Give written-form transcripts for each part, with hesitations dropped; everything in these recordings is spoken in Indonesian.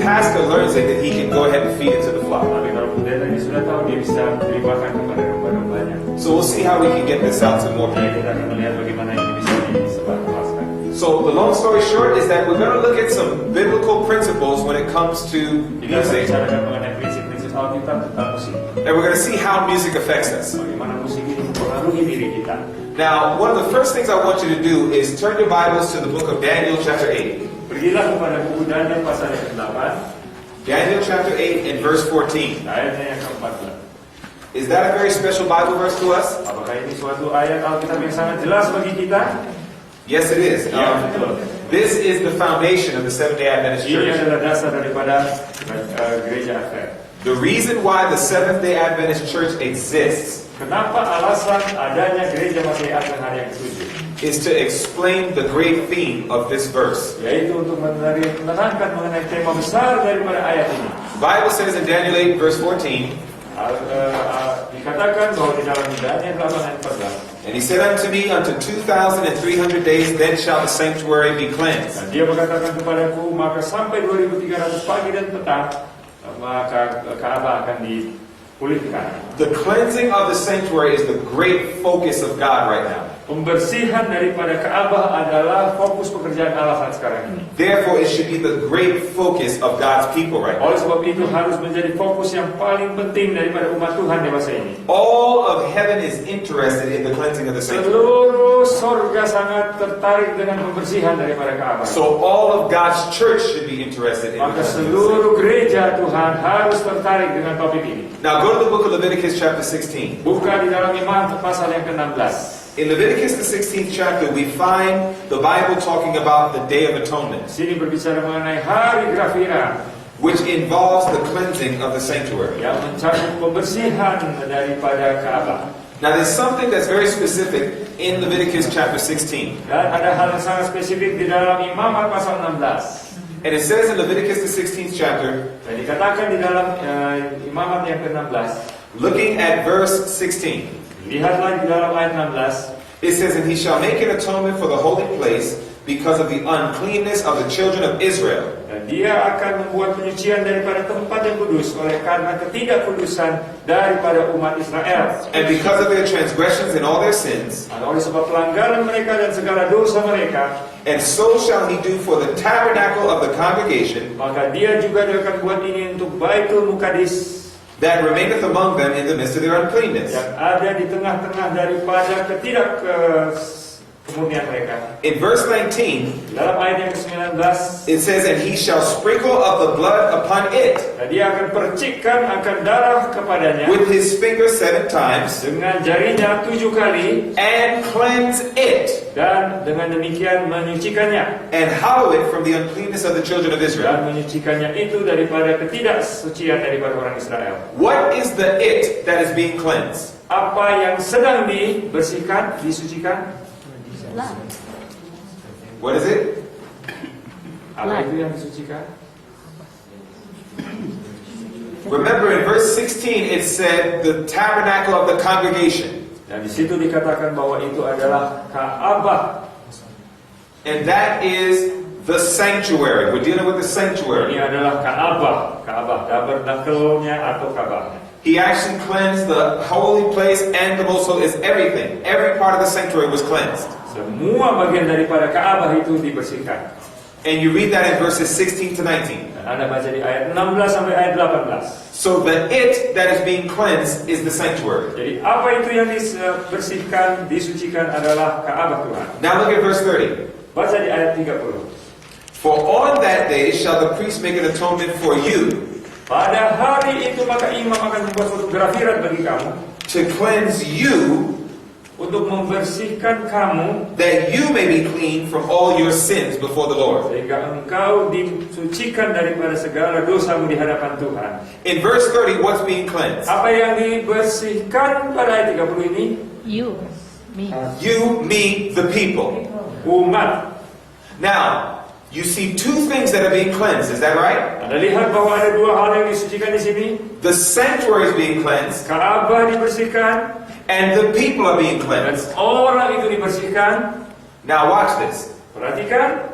pastor learns it, then he can go ahead and feed it to the flock. Tapi kalau pendeta ini sudah tahu, dia bisa beri makan kepada domba-dombanya. So we'll see how we can get this out to more Jadi people. kita akan melihat bagaimana ini bisa disebarluaskan. So the long story short is that we're going to look at some biblical principles when it comes to Kita akan music, bicarakan mengenai prinsip-prinsip Alkitab tentang musik. and we're going to see how music affects us. Bagaimana musik ini mempengaruhi diri kita. Now, one of the first things I want you to do is turn your Bibles to the book of Daniel chapter 8. Pergilah kepada buku Daniel pasal yang ke-8, Daniel chapter 8 and verse 14. ayatnya yang ke-14. Is that a very special Bible verse to us? Apakah ini suatu ayat Alkitab yang sangat jelas bagi kita? Yes, it is. Ya, betul. This is the foundation of the Seventh-day Adventist Ini Church. adalah dasar daripada gereja Advent. The reason why the Seventh-day Adventist Church exists Kenapa alasan adanya gereja Masih Advent hari yang ke-7? is to explain the great theme of this verse. Yaitu untuk menerangkan mengenai tema besar daripada ayat ini. The Bible says in Daniel 8 verse 14, Dikatakan bahwa di dalam Daniel 8 ayat 14, and he said unto me, unto 2,300 days then shall the sanctuary be cleansed. dan dia berkatakan kepadaku, maka sampai 2300 pagi dan petang, maka Ka'bah akan dipulihkan. The cleansing of the sanctuary is the great focus of God right now. Pembersihan daripada Ka'bah adalah fokus pekerjaan Allah saat sekarang ini. Therefore, it should be the great focus of God's people right now. Oleh sebab itu harus menjadi fokus yang paling penting daripada umat Tuhan dewasa ini. All of heaven is interested in the cleansing of the sanctuary. Seluruh surga sangat tertarik dengan pembersihan daripada Ka'bah. So all of God's church should be interested in the Maka cleansing of the seluruh gereja Tuhan harus tertarik dengan topik ini. sanctuary. Now go to the book of Leviticus chapter 16. Buka di dalam Imamat pasal yang ke-16. In Leviticus the 16th chapter, we find the Bible talking about the Day of Atonement, Di sini berbicara mengenai hari Grafira which involves the cleansing of the sanctuary. yang mencakup pembersihan daripada Ka'bah. Now there's something that's very specific in Leviticus chapter 16. Dan ada hal yang sangat spesifik di dalam Imamat pasal 16. And it says in Leviticus the 16th chapter, Dan dikatakan di dalam Imamat yang ke-16, looking at verse 16, lihatlah di dalam ayat 16, it says, and he shall make an atonement for the holy place because of the uncleanness of the children of Israel. dan dia akan membuat penyucian daripada tempat yang kudus oleh karena ketidakkudusan daripada umat Israel. And because of their transgressions and all their sins, Dan oleh sebab pelanggaran mereka dan segala dosa mereka, and so shall he do for the tabernacle of the congregation maka dia juga akan buat ini untuk Baitul Muqaddis that remaineth among them in the midst of their uncleanness. yang ada di tengah-tengah daripada ketidakmurnian mereka. In verse 19, Dalam ayat yang ke-19, it says, and he shall sprinkle of the blood upon it dan dia akan percikkan akan darah kepadanya with his finger 7 times, dengan jarinya 7 kali, and cleanse it, dan dengan demikian menyucikannya, and hallow it from the uncleanness of the children of Israel. dan menyucikannya itu daripada ketidaksucian daripada orang Israel. What is the it that is being cleansed? Apa yang sedang dibersihkan, disucikan? What is it? Apa itu yang disucikan? Remember in verse 16 it said the tabernacle of the congregation. Dan di situ dikatakan bahwa itu adalah Ka'bah. And that is the sanctuary. We're dealing with the sanctuary. Ini adalah Ka'bah, tabernakelnya atau Ka'bahnya. He actually cleansed the holy place and the most holy. It's everything. Every part of the sanctuary was cleansed. Semua bagian daripada Ka'bah itu dibersihkan. And you read that in verses 16 to 19. Dan Anda baca di ayat 16 sampai ayat 18. So the it that is being cleansed is the sanctuary. Jadi apa itu yang dibersihkan, disucikan adalah Ka'bah Tuhan. Now look at verse 30. Baca di ayat 30. For on that day shall the priest make an atonement for you, Pada hari itu maka imam akan membuat suatu grafirat bagi kamu to cleanse you, untuk membersihkan kamu that you may be clean from all your sins before the Lord. sehingga engkau disucikan daripada segala dosamu di hadapan Tuhan. In verse 30, what's being cleansed? Apa yang dibersihkan pada ayat 30 ini? You, me. You, me, the people. Umat. Now, you see two things that are being cleansed, is that right? Anda lihat bahwa ada dua hal yang disucikan di sini. The sanctuary is being cleansed, Ka'bah dibersihkan and the people are being dan cleansed. orang itu dibersihkan. Now watch this. Perhatikan.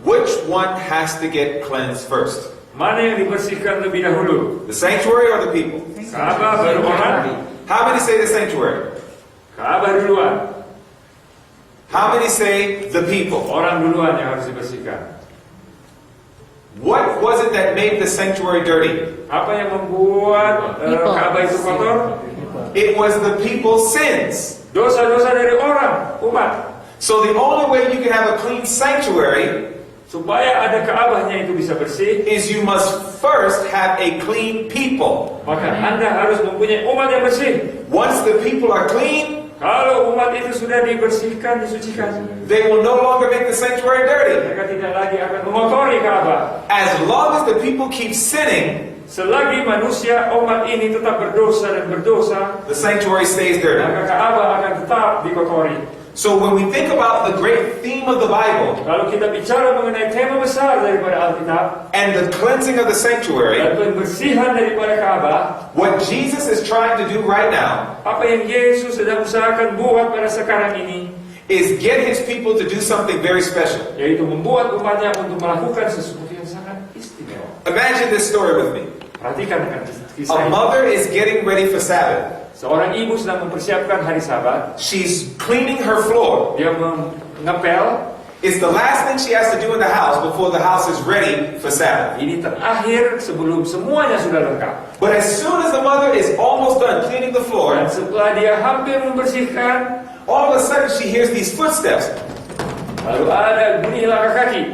Which one has to get cleansed first? Mana yang dibersihkan lebih dahulu? The sanctuary or the people? Kaabah baru orang? How many say the sanctuary? Kaabah duluan. How many say the people? Orang duluan yang harus dibersihkan. What was it that made the sanctuary dirty? Apa yang membuat Kaabah itu kotor? It was the people's sins. Dosa-dosa dari orang, umat. So the only way you can have a clean sanctuary Supaya ada Kaabahnya itu bisa bersih, is you must first have a clean people. maka Anda harus mempunyai umat yang bersih. Once the people are clean, Kalau umat itu sudah dibersihkan, disucikan, they will no longer make the sanctuary dirty. mereka tidak lagi akan mengotori Kaabah. As long as the people keep sinning, Selagi manusia umat ini tetap berdosa dan berdosa, the sanctuary stays dirty. maka Kaabah akan tetap dikotori. So when we think about the great theme of the Bible Kalau kita bicara mengenai tema besar daripada Alkitab and the cleansing of the sanctuary, dan pembersihan daripada Kaabah, what Jesus is trying to do right now apa yang Yesus sedang usahakan buat pada sekarang ini, is get his people to do something very special. yaitu membuat umatnya untuk melakukan sesuatu yang sangat istimewa. Imagine this story with me. Perhatikan dengan kisah A ini. mother is getting ready for Sabbath. Seorang ibu sedang mempersiapkan hari Sabat. She's cleaning her floor. Dia mengepel. It's the last thing she has to do in the house before the house is ready for Sabbath. Ini terakhir sebelum semuanya sudah lengkap. But as soon as the mother is almost done cleaning the floor, Dan setelah dia hampir membersihkan, all of a sudden she hears these footsteps. lalu ada bunyi langkah kaki.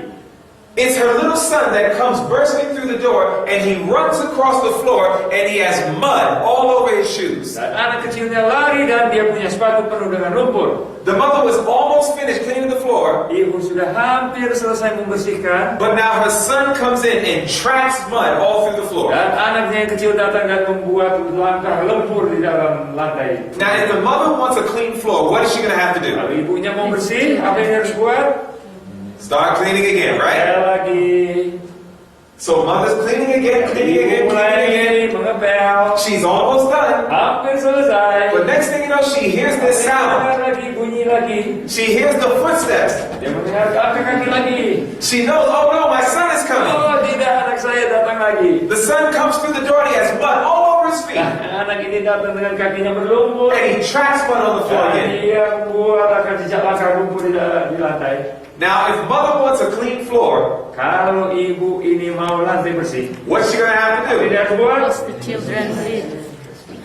It's her little son that comes bursting through the door, and he runs across the floor, and he has mud all over his shoes. Dan anak kecilnya lari dan dia punya sepatu penuh dengan lumpur. The mother was almost finished cleaning the floor, Ibu sudah hampir selesai membersihkan. but now her son comes in and tracks mud all through the floor. Dan anaknya yang kecil datang dan membuat langkah lumpur di dalam lantai. Now, if the mother wants a clean floor, what is she going to have to do? Kalau ibunya mau bersih, apa yang harus buat? Start cleaning again, right? Saya lagi. So mother's cleaning again, cleaning again, Ibu cleaning again. mulai mengepel. She's almost done. Hampir selesai. But next thing you know, she hears this sound. Dengar lagi, bunyi lagi. She hears the footsteps. Dia mendengar langkah kaki lagi. She knows, oh no, my son is coming. Oh tidak, anak saya datang lagi. The son comes through the door and he has mud all over his feet. Nah, anak ini datang dengan kakinya berlumpur. And he tracks mud on the floor Dan again. dia membuat akan jejak langkah lumpur di lantai. Now, if mother wants a clean floor, Kalau ibu ini mau lantai bersih, what's she going to have to do? dia harus buat. What's the children read?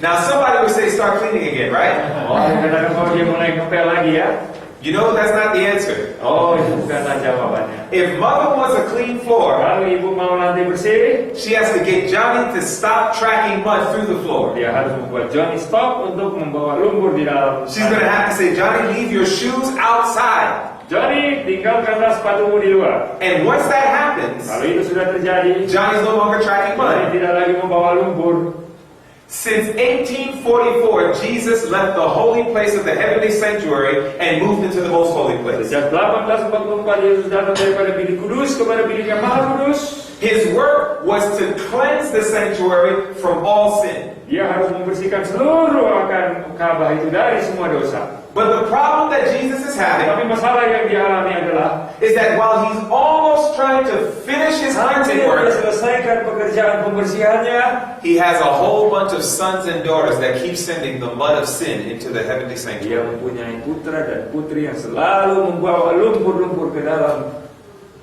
Now, somebody would say start cleaning again, right? Oh, kadang-kadang mau dia mulai ngepel lagi ya. You know that's not the answer. Oh, itu bukanlah jawabannya. If mother wants a clean floor, Kalau ibu mau lantai bersih, she has to get Johnny to stop tracking mud through the floor. dia harus membuat Johnny stop untuk membawa lumpur di dalam. She's going to have to say, Johnny, leave your shoes outside. Johnny, tinggalkanlah sepatumu di luar. And once that happens, Kalau itu sudah terjadi, Johnny's no longer tracking Johnny mud. tidak lagi membawa lumpur. Since 1844, Jesus left the holy place of the heavenly sanctuary and moved into the most holy place. Sejak 1844 Yesus datang daripada bilik kudus kepada bilik yang maha kudus. His work was to cleanse the sanctuary from all sin. Dia harus membersihkan seluruh akan Ka'bah itu dari semua dosa. But the problem that Jesus is having Tapi masalah yang dialami adalah is that while he's almost trying to finish his cleansing dia work, selesaikan pekerjaan pembersihannya, he has a whole bunch of sons and daughters that keep sending the mud of sin into the heavenly dia sanctuary. mempunyai putra dan putri yang selalu membawa lumpur-lumpur ke dalam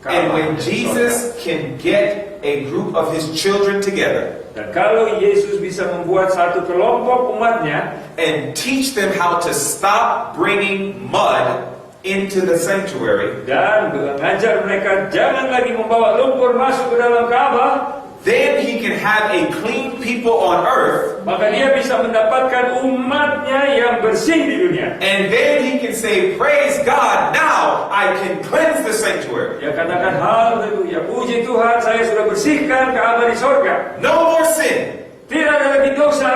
And Ka'bah. when Jesus can get a group of his children together Dan kalau Yesus bisa membuat satu kelompok umatnya and teach them how to stop bringing mud into the sanctuary, dan mengajar mereka jangan lagi membawa lumpur masuk ke dalam Ka'bah, then he can have a clean people on earth, maka dia bisa mendapatkan umatnya yang bersih di dunia. and then he can say, praise God, now I can cleanse the sanctuary. Dia katakan, haleluya, puji Tuhan, saya sudah bersihkan Ka'bah di sorga. No more sin Tidak ada lagi dosa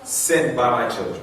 sent by my children.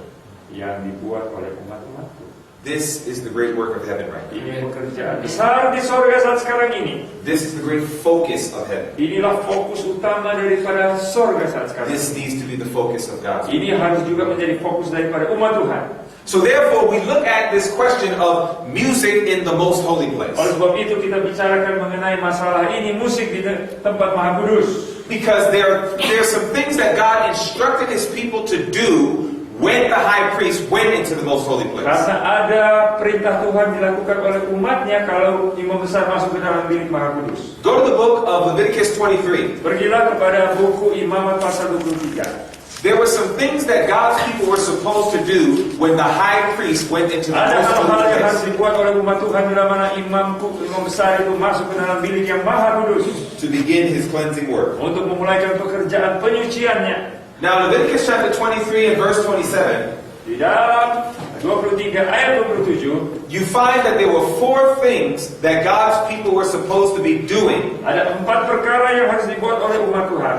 yang dibuat oleh umat-umatku. This is the great work of heaven right now. Ini pekerjaan besar di sorga saat sekarang ini. This is the great focus of heaven. Inilah fokus utama daripada sorga saat sekarang. This needs to be the focus of God. Ini harus juga menjadi fokus daripada umat Tuhan. So therefore, we look at this question of music in the most holy place. Oleh sebab itu kita bicarakan mengenai masalah ini, musik di tempat Maha Kudus. Because there are some things that God instructed His people to do when the high priest went into the most holy place. Karena ada perintah Tuhan dilakukan oleh umatnya kalau imam besar masuk ke dalam bilik Maha Kudus. Go to the book of Leviticus 23. Pergilah kepada buku Imamat pasal 23. There were some things that God's people were supposed to do when the high priest went into the Ada most hal-hal holy yang harus place dibuat oleh umat Tuhan bila mana imam besar itu masuk ke dalam bilik yang Maha Kudus to begin his cleansing work. untuk memulaikan pekerjaan penyuciannya. Now, Leviticus chapter 23 and verse 27, Di dalam 23 ayat 27 you find that there were 4 things that God's people were supposed to be doing ada 4 perkara yang harus dibuat oleh umat Tuhan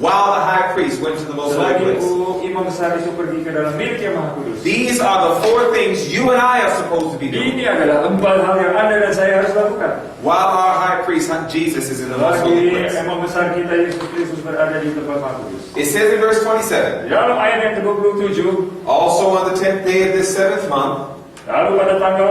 while the high priest went to the most holy selagi place. imam besar itu pergi ke dalam bilik yang Maha Kudus. These are the 4 things you and I are supposed to be doing Ini adalah 4 hal yang Anda dan saya harus lakukan while our high priest, Jesus, is in the most holy selagi place. imam besar kita Yesus Kristus berada di tempat Maha Kudus. It says in verse 27, Di dalam ayat yang ke-27, also on the 10th day of this 7th month, lalu pada tanggal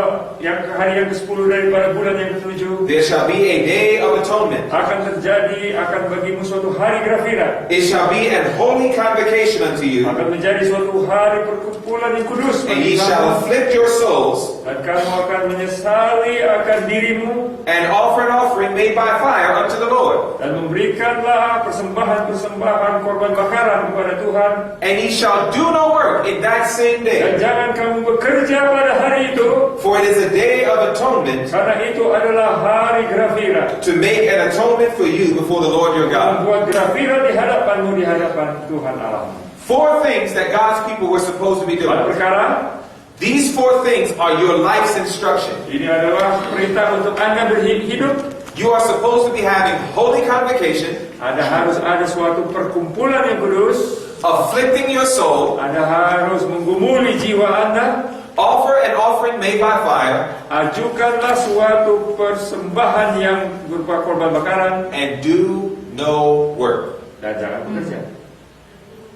hari yang ke-10 daripada bulan yang ke-7 there shall be a day of atonement. akan bagimu suatu hari grafira. It shall be an holy convocation unto you, Akan menjadi suatu hari perkumpulan yang kudus and ye bagi shall kamu. afflict your souls, Dan kamu akan menyesali akan dirimu and offer an offering made by fire unto the Lord. dan memberikanlah persembahan korban bakaran kepada Tuhan. And ye shall do no work in that same Dan day, jangan kamu bekerja pada hari itu, for it is a day of atonement, karena itu adalah hari grafira. to make an atonement for you before the Lord your God. Membuat grafira di hadapanmu, di hadapan Tuhan Allahmu. 4 things that God's people were supposed to be 4 doing. perkara. These 4 things are your life's instruction. Ini adalah perintah untuk Anda berhidup. You are supposed to be having holy convocation, Harus ada suatu perkumpulan yang kudus. afflicting your soul, Anda harus menggumuli jiwa Anda. offer an offering made by fire, Ajukanlah suatu persembahan yang berupa korban bakaran. and do no work. Dan jangan bekerja.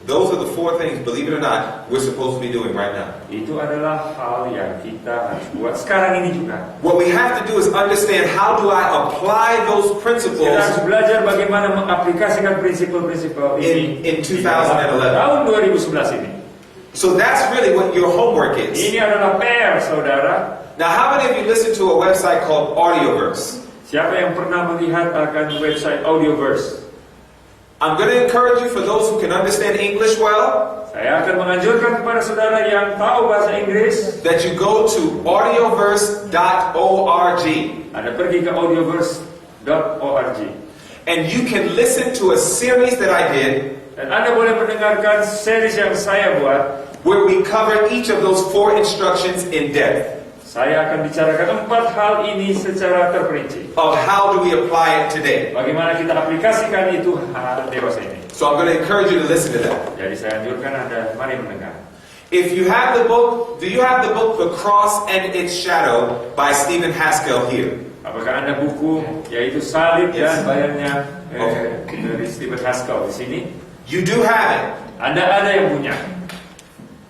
Those are the 4 things, believe it or not, we're supposed to be doing right now. Itu adalah hal yang kita harus buat sekarang ini juga. What we have to do is understand, how do I apply those Kita harus principles belajar bagaimana mengaplikasikan prinsip-prinsip ini in di dalam 2011. tahun 2011 ini. So that's really what your homework is. Ini adalah PR, saudara. Now, how many of you listen to a website called Audioverse? Siapa yang pernah melihat akan website Audioverse? I'm going to encourage you, for those who can understand English well, Saya akan menganjurkan kepada saudara yang tahu bahasa Inggris, that you go to audioverse.org, Anda pergi ke audioverse.org. and you can listen to a series that I did Dan Anda boleh mendengarkan series yang saya buat. where we cover each of those 4 instructions in depth Saya akan bicarakan 4 hal ini secara terperinci. of how do we apply it today. Bagaimana kita aplikasikan itu hal dewasa ini. So I'm going to encourage you to listen to that. Jadi saya anjurkan Anda, mari mendengar. If you have the book, do you have the book The Cross and Its Shadow by Stephen Haskell here? Apakah Anda buku yaitu Salib Yes. dan bayarnya Okay. dari Stephen Haskell di sini? You do have it. Anda ada yang punya.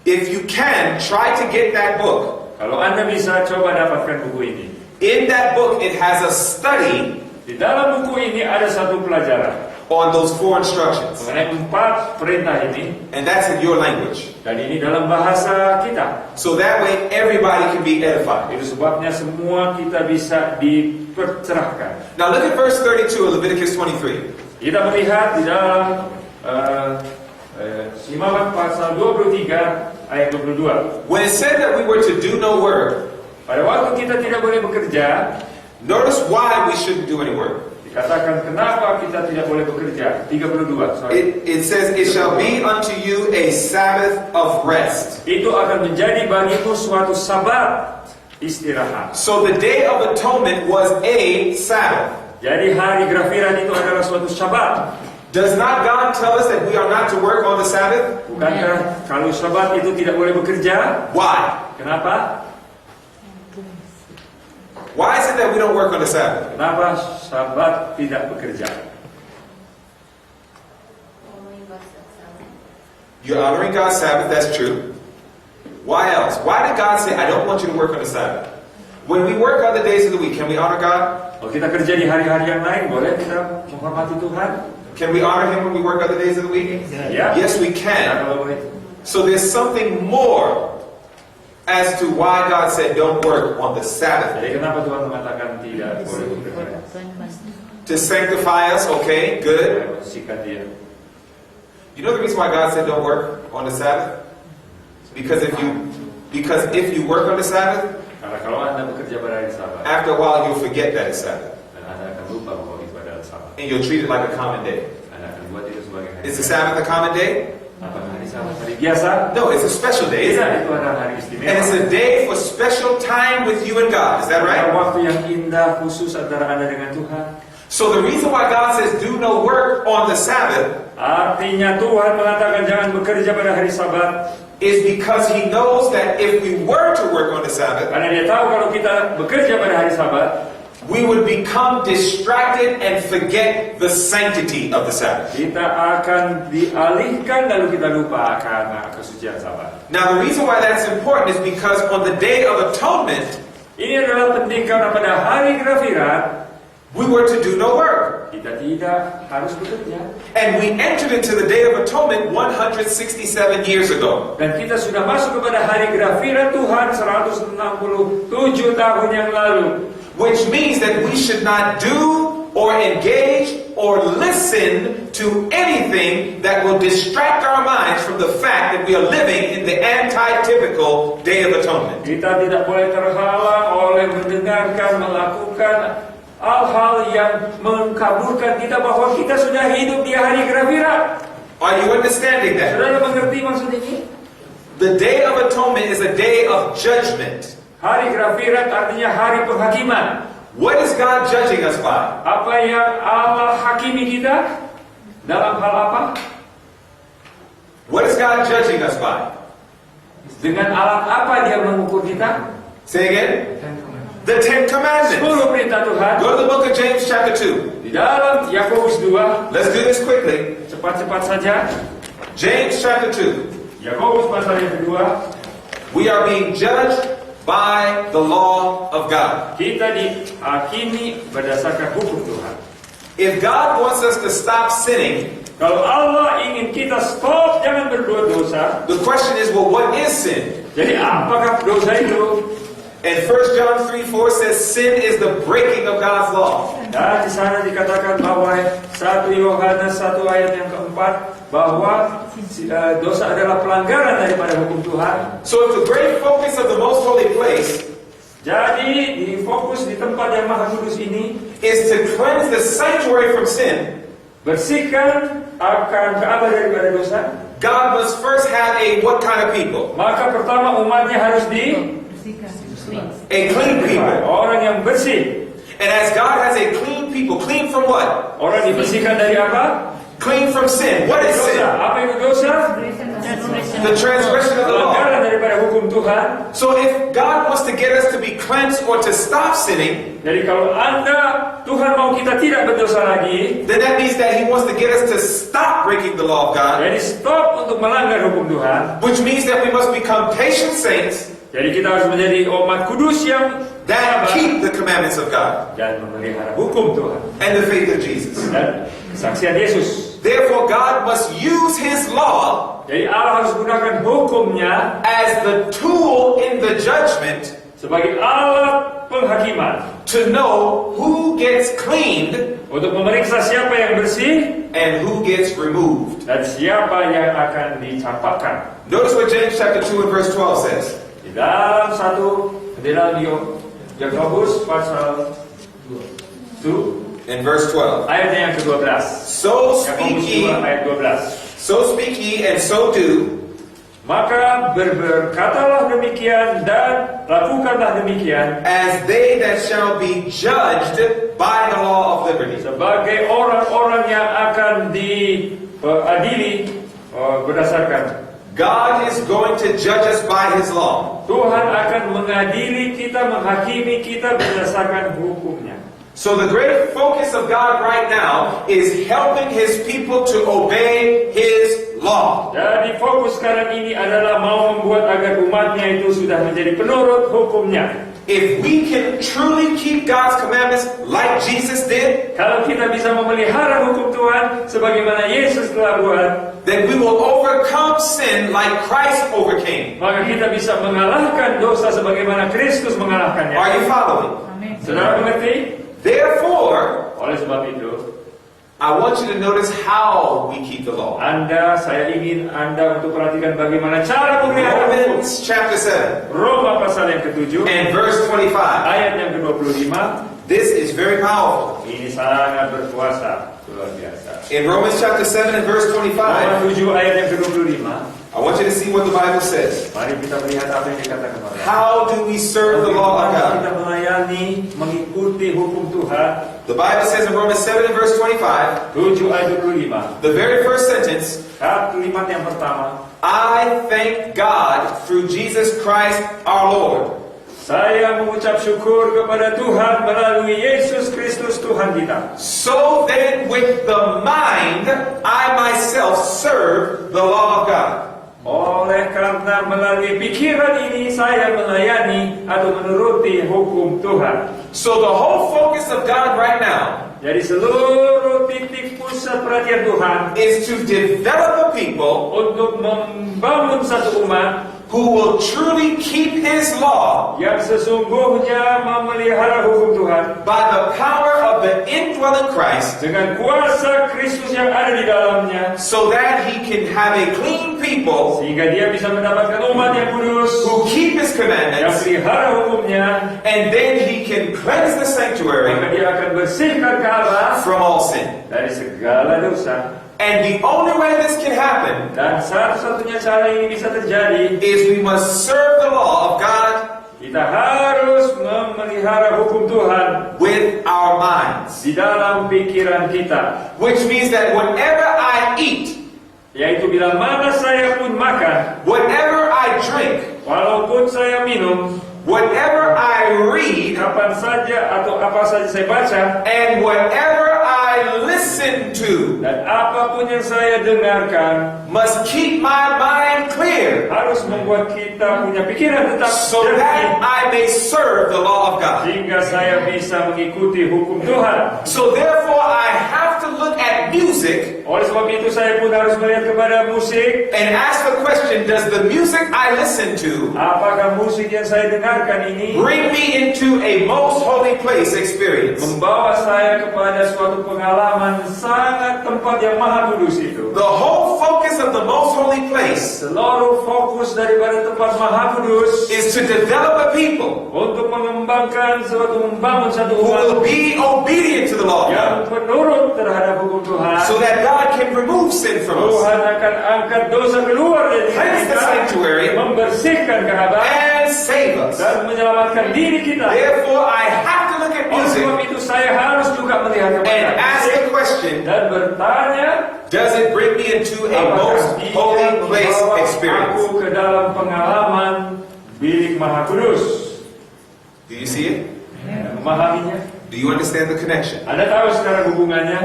If you can, try to get that book. Kalau Anda bisa, coba dapatkan buku ini. In that book, it has a study Di dalam buku ini ada satu pelajaran on those 4 instructions. mengenai 4 perintah ini, And that's in your language. dan ini dalam bahasa kita. So that way, everybody can be edified. Itu sebabnya semua kita bisa dipercerahkan. Now look at verse 32 of Leviticus 23. Kita melihat di dalam Imamat pasal 23 ayat 22. When it said that we were to do no work, Pada waktu kita tidak boleh bekerja, notice why we shouldn't do any work. dikatakan kenapa kita tidak boleh bekerja. 32. Sorry. It says, it shall be unto you a Sabbath of rest. Itu akan menjadi bagimu suatu sabat istirahat. So the Day of Atonement was a Sabbath. Jadi hari grafiran itu adalah suatu sabat. Does not God tell us that we are not to work on the Sabbath? Bukankah kalau sabat itu tidak boleh bekerja? Why? Kenapa? Why is it that we don't work on the Sabbath? Kenapa sabat tidak bekerja? You're honoring God's Sabbath, that's true. Why else? Why did God say, I don't want you to work on the Sabbath? When we work on the days of the week, can we honor God? Kalau kita kerja di hari-hari yang lain, boleh kita menghormati Tuhan? Can we honor Him when we work on the days of the week? Ya. Yes, we Nah, can. kalau begitu. So there's something more as to why God said don't work on the Sabbath. Jadi kenapa Tuhan mengatakan tidak boleh bekerja? To sanctify us, okay, good. Sikat dia. You know the reason why God said don't work on the Sabbath? Because if you work on the Sabbath, Karena kalau Anda bekerja pada hari Sabat, after a while you'll forget that it's Sabbath. dan Anda akan lupa bahwa itu adalah Sabat. And you'll treat it like a common day. Anda akan buat itu sebagai hari Is the biasa. Sabbath a common day? Apakah hari Sabat hari biasa? No, it's a special day, isn't Tidak, it? itu adalah hari istimewa. And it's a day for special time with you and God. Is that Adalah right? waktu yang indah khusus antara Anda dengan Tuhan. So the reason why God says do no work on the Sabbath Artinya Tuhan mengatakan jangan bekerja pada hari Sabat, is because He knows that if we were to work on the Sabbath, karena Dia tahu kalau kita bekerja pada hari Sabat, we would become distracted and forget the sanctity of the Sabbath. kita akan dialihkan lalu kita lupa akan kesucian Sabat. Now the reason why that's important is because on the Day of Atonement, Ini adalah penting karena pada hari Kerafiran we were to do no work. kita tidak harus bekerja. And we entered into the Day of Atonement 167 years ago. Dan kita sudah masuk kepada hari Kerafiran Tuhan 167 tahun yang lalu. Which means that we should not do or engage or listen to anything that will distract our minds from the fact that we are living in the anti-typical Day of Atonement. Kita tidak boleh terhalang oleh mendengarkan, melakukan hal-hal yang mengkaburkan kita bahwa kita sudah hidup di hari Kerafiran. Are you understanding that? Saudara mengerti maksud ini? The Day of Atonement is a day of judgment. Hari Kerafiran artinya hari penghakiman. What is God judging us by? Apa yang Allah hakimi kita? Dalam hal apa? What is God judging us by? Dengan alat apa Dia mengukur kita? Say again? The Ten Commandments. 10 perintah Tuhan. Go to the book of James chapter 2. Di dalam Yakobus 2, Let's do this quickly. cepat-cepat saja. James chapter 2. Yakobus pasal yang kedua, We are being judged by the law of God. kita dihakimi berdasarkan hukum Tuhan. If God wants us to stop sinning, Kalau Allah ingin kita stop jangan berbuat dosa, the question is, well, what is sin? jadi apakah dosa itu? And 1 John 3:4 says sin is the breaking of God's law. Dan di sana dikatakan bahwa 1 Yohanes 1 ayat yang keempat bahwa dosa adalah pelanggaran daripada hukum Tuhan. So if the great focus of the most holy place Jadi di fokus di tempat yang maha kudus ini is to cleanse the sanctuary from sin, bersihkan akan Ka'bah daripada dosa, God must first have what kind of people? maka pertama umatnya harus A clean people. orang yang bersih. And as God has a clean people, clean from what? Orang dibersihkan dari apa? Clean from sin. What is Dosa. sin? Apa itu dosa? The transgression of the law. Pelanggaran daripada hukum Tuhan. So if God wants to get us to be cleansed or to stop sinning, Jadi kalau Tuhan mau kita tidak berdosa lagi, then that means that He wants to get us to stop breaking the law of God, jadi stop untuk melanggar hukum Tuhan. which means that we must become patient saints Jadi kita harus menjadi umat kudus yang that sabar keep the commandments of God dan memelihara hukum Tuhan and the faith of Jesus. dan kesaksian Yesus. Therefore, God must use His law Jadi Allah harus gunakan hukumnya as the tool in the judgment sebagai alat penghakiman to know who gets cleaned untuk memeriksa siapa yang bersih and who gets removed. dan siapa yang akan dicampakkan. Notice what James chapter 2 and verse 12 says. Di dalam Yakobus pasal 2 In verse 12. ayatnya yang ke-12. So speak Yakobus ye, 2 ayat 12. so speak ye, and so do, Maka berkatalah demikian dan lakukanlah demikian as they that shall be judged by the law of liberty. sebagai orang-orang yang akan diadili berdasarkan. God is going to judge us by His law. Tuhan akan mengadili kita, menghakimi kita berdasarkan hukumnya. So the great focus of God right now is helping His people to obey His law. Jadi fokus sekarang ini adalah mau membuat agar umatnya itu sudah menjadi penurut hukumnya. If we can truly keep God's commandments like Jesus did, Kalau kita bisa memelihara hukum Tuhan sebagaimana Yesus telah buat, then we will overcome sin like Christ overcame. maka kita bisa mengalahkan dosa sebagaimana Kristus mengalahkannya. Are you following? Saudara mengerti? Therefore, Oleh sebab itu, I want you to notice how we keep the law. saya ingin Anda untuk perhatikan bagaimana cara memelihara hukum. Romans chapter 7 Roma pasal yang ke-7, and verse 25. ayat yang ke-25, This is very powerful. ini sangat berkuasa, luar biasa. In Romans chapter 7 and verse Roma 25, 7 ayat yang ke-25, I want you to see what the Bible says. mari kita melihat apa yang dikatakan oleh Allah. How do we serve the law of Bagaimana kita God? melayani, mengikuti hukum Tuhan. The Bible says in Romans 7 and verse 25, 7 ayat 25, the very first sentence, kalimat yang pertama, I thank God through Jesus Christ our Lord. saya mengucap syukur kepada Tuhan melalui Yesus Kristus Tuhan kita. So then with the mind, I myself serve the law of God. Oleh karena melalui pikiran ini saya melayani atau menuruti hukum Tuhan. So the whole focus of God right now Jadi seluruh titik pusat perhatian Tuhan is to develop a people untuk membangun satu umat who will truly keep His law yang sesungguhnya memelihara hukum Tuhan by the power of the indwelling Christ, dengan kuasa Kristus yang ada di dalamnya, so that He can have a clean people sehingga dia bisa mendapatkan umat yang kudus who keep His yang commandments, pelihara hukumnya, and then He can cleanse the maka sanctuary dia akan bersihkan Ka'bah from all sin. dari segala dosa. And the only way this can happen Dan satu-satunya cara ini bisa terjadi, is we must serve the law of God kita harus memelihara hukum Tuhan with our minds. di dalam pikiran kita. Which means that whenever I eat, Yaitu bila mana saya pun makan, whenever I drink, walaupun saya minum, whenever I read, kapan saja atau apa saja saya baca, and whenever I listen to, dan apapun yang saya dengarkan, must keep my mind clear harus membuat kita punya pikiran tetap so that jernih, I may serve the law of God. sehingga saya bisa mengikuti hukum Tuhan. So therefore I have to look at music Oleh sebab itu saya pun harus melihat kepada musik. and ask the question, does the music I listen to Apakah musik yang saya dengarkan ini bring me into a most holy place experience? membawa saya kepada suatu pengalaman sangat tempat yang maha kudus itu? The whole focus of the most holy place Seluruh fokus daripada tempat maha kudus is to develop a people untuk mengembangkan membangun satu who umat will be obedient to the law of God, yang penurut terhadap hukum Tuhan. so that God can remove sin from us Tuhan akan angkat dosa keluar dari diri Cleanse the kita, sanctuary. membersihkan Ka'bah and save us. dan menyelamatkan diri kita. Therefore I have to look at Oleh sebab music itu saya harus juga melihat and kepada ask musik the question, dan bertanya, does it bring me into a most apakah dia holy place membawa experience? aku ke dalam pengalaman bilik maha kudus? Do you see it? Memahaminya? Do you understand the connection? Anda tahu sekarang hubungannya?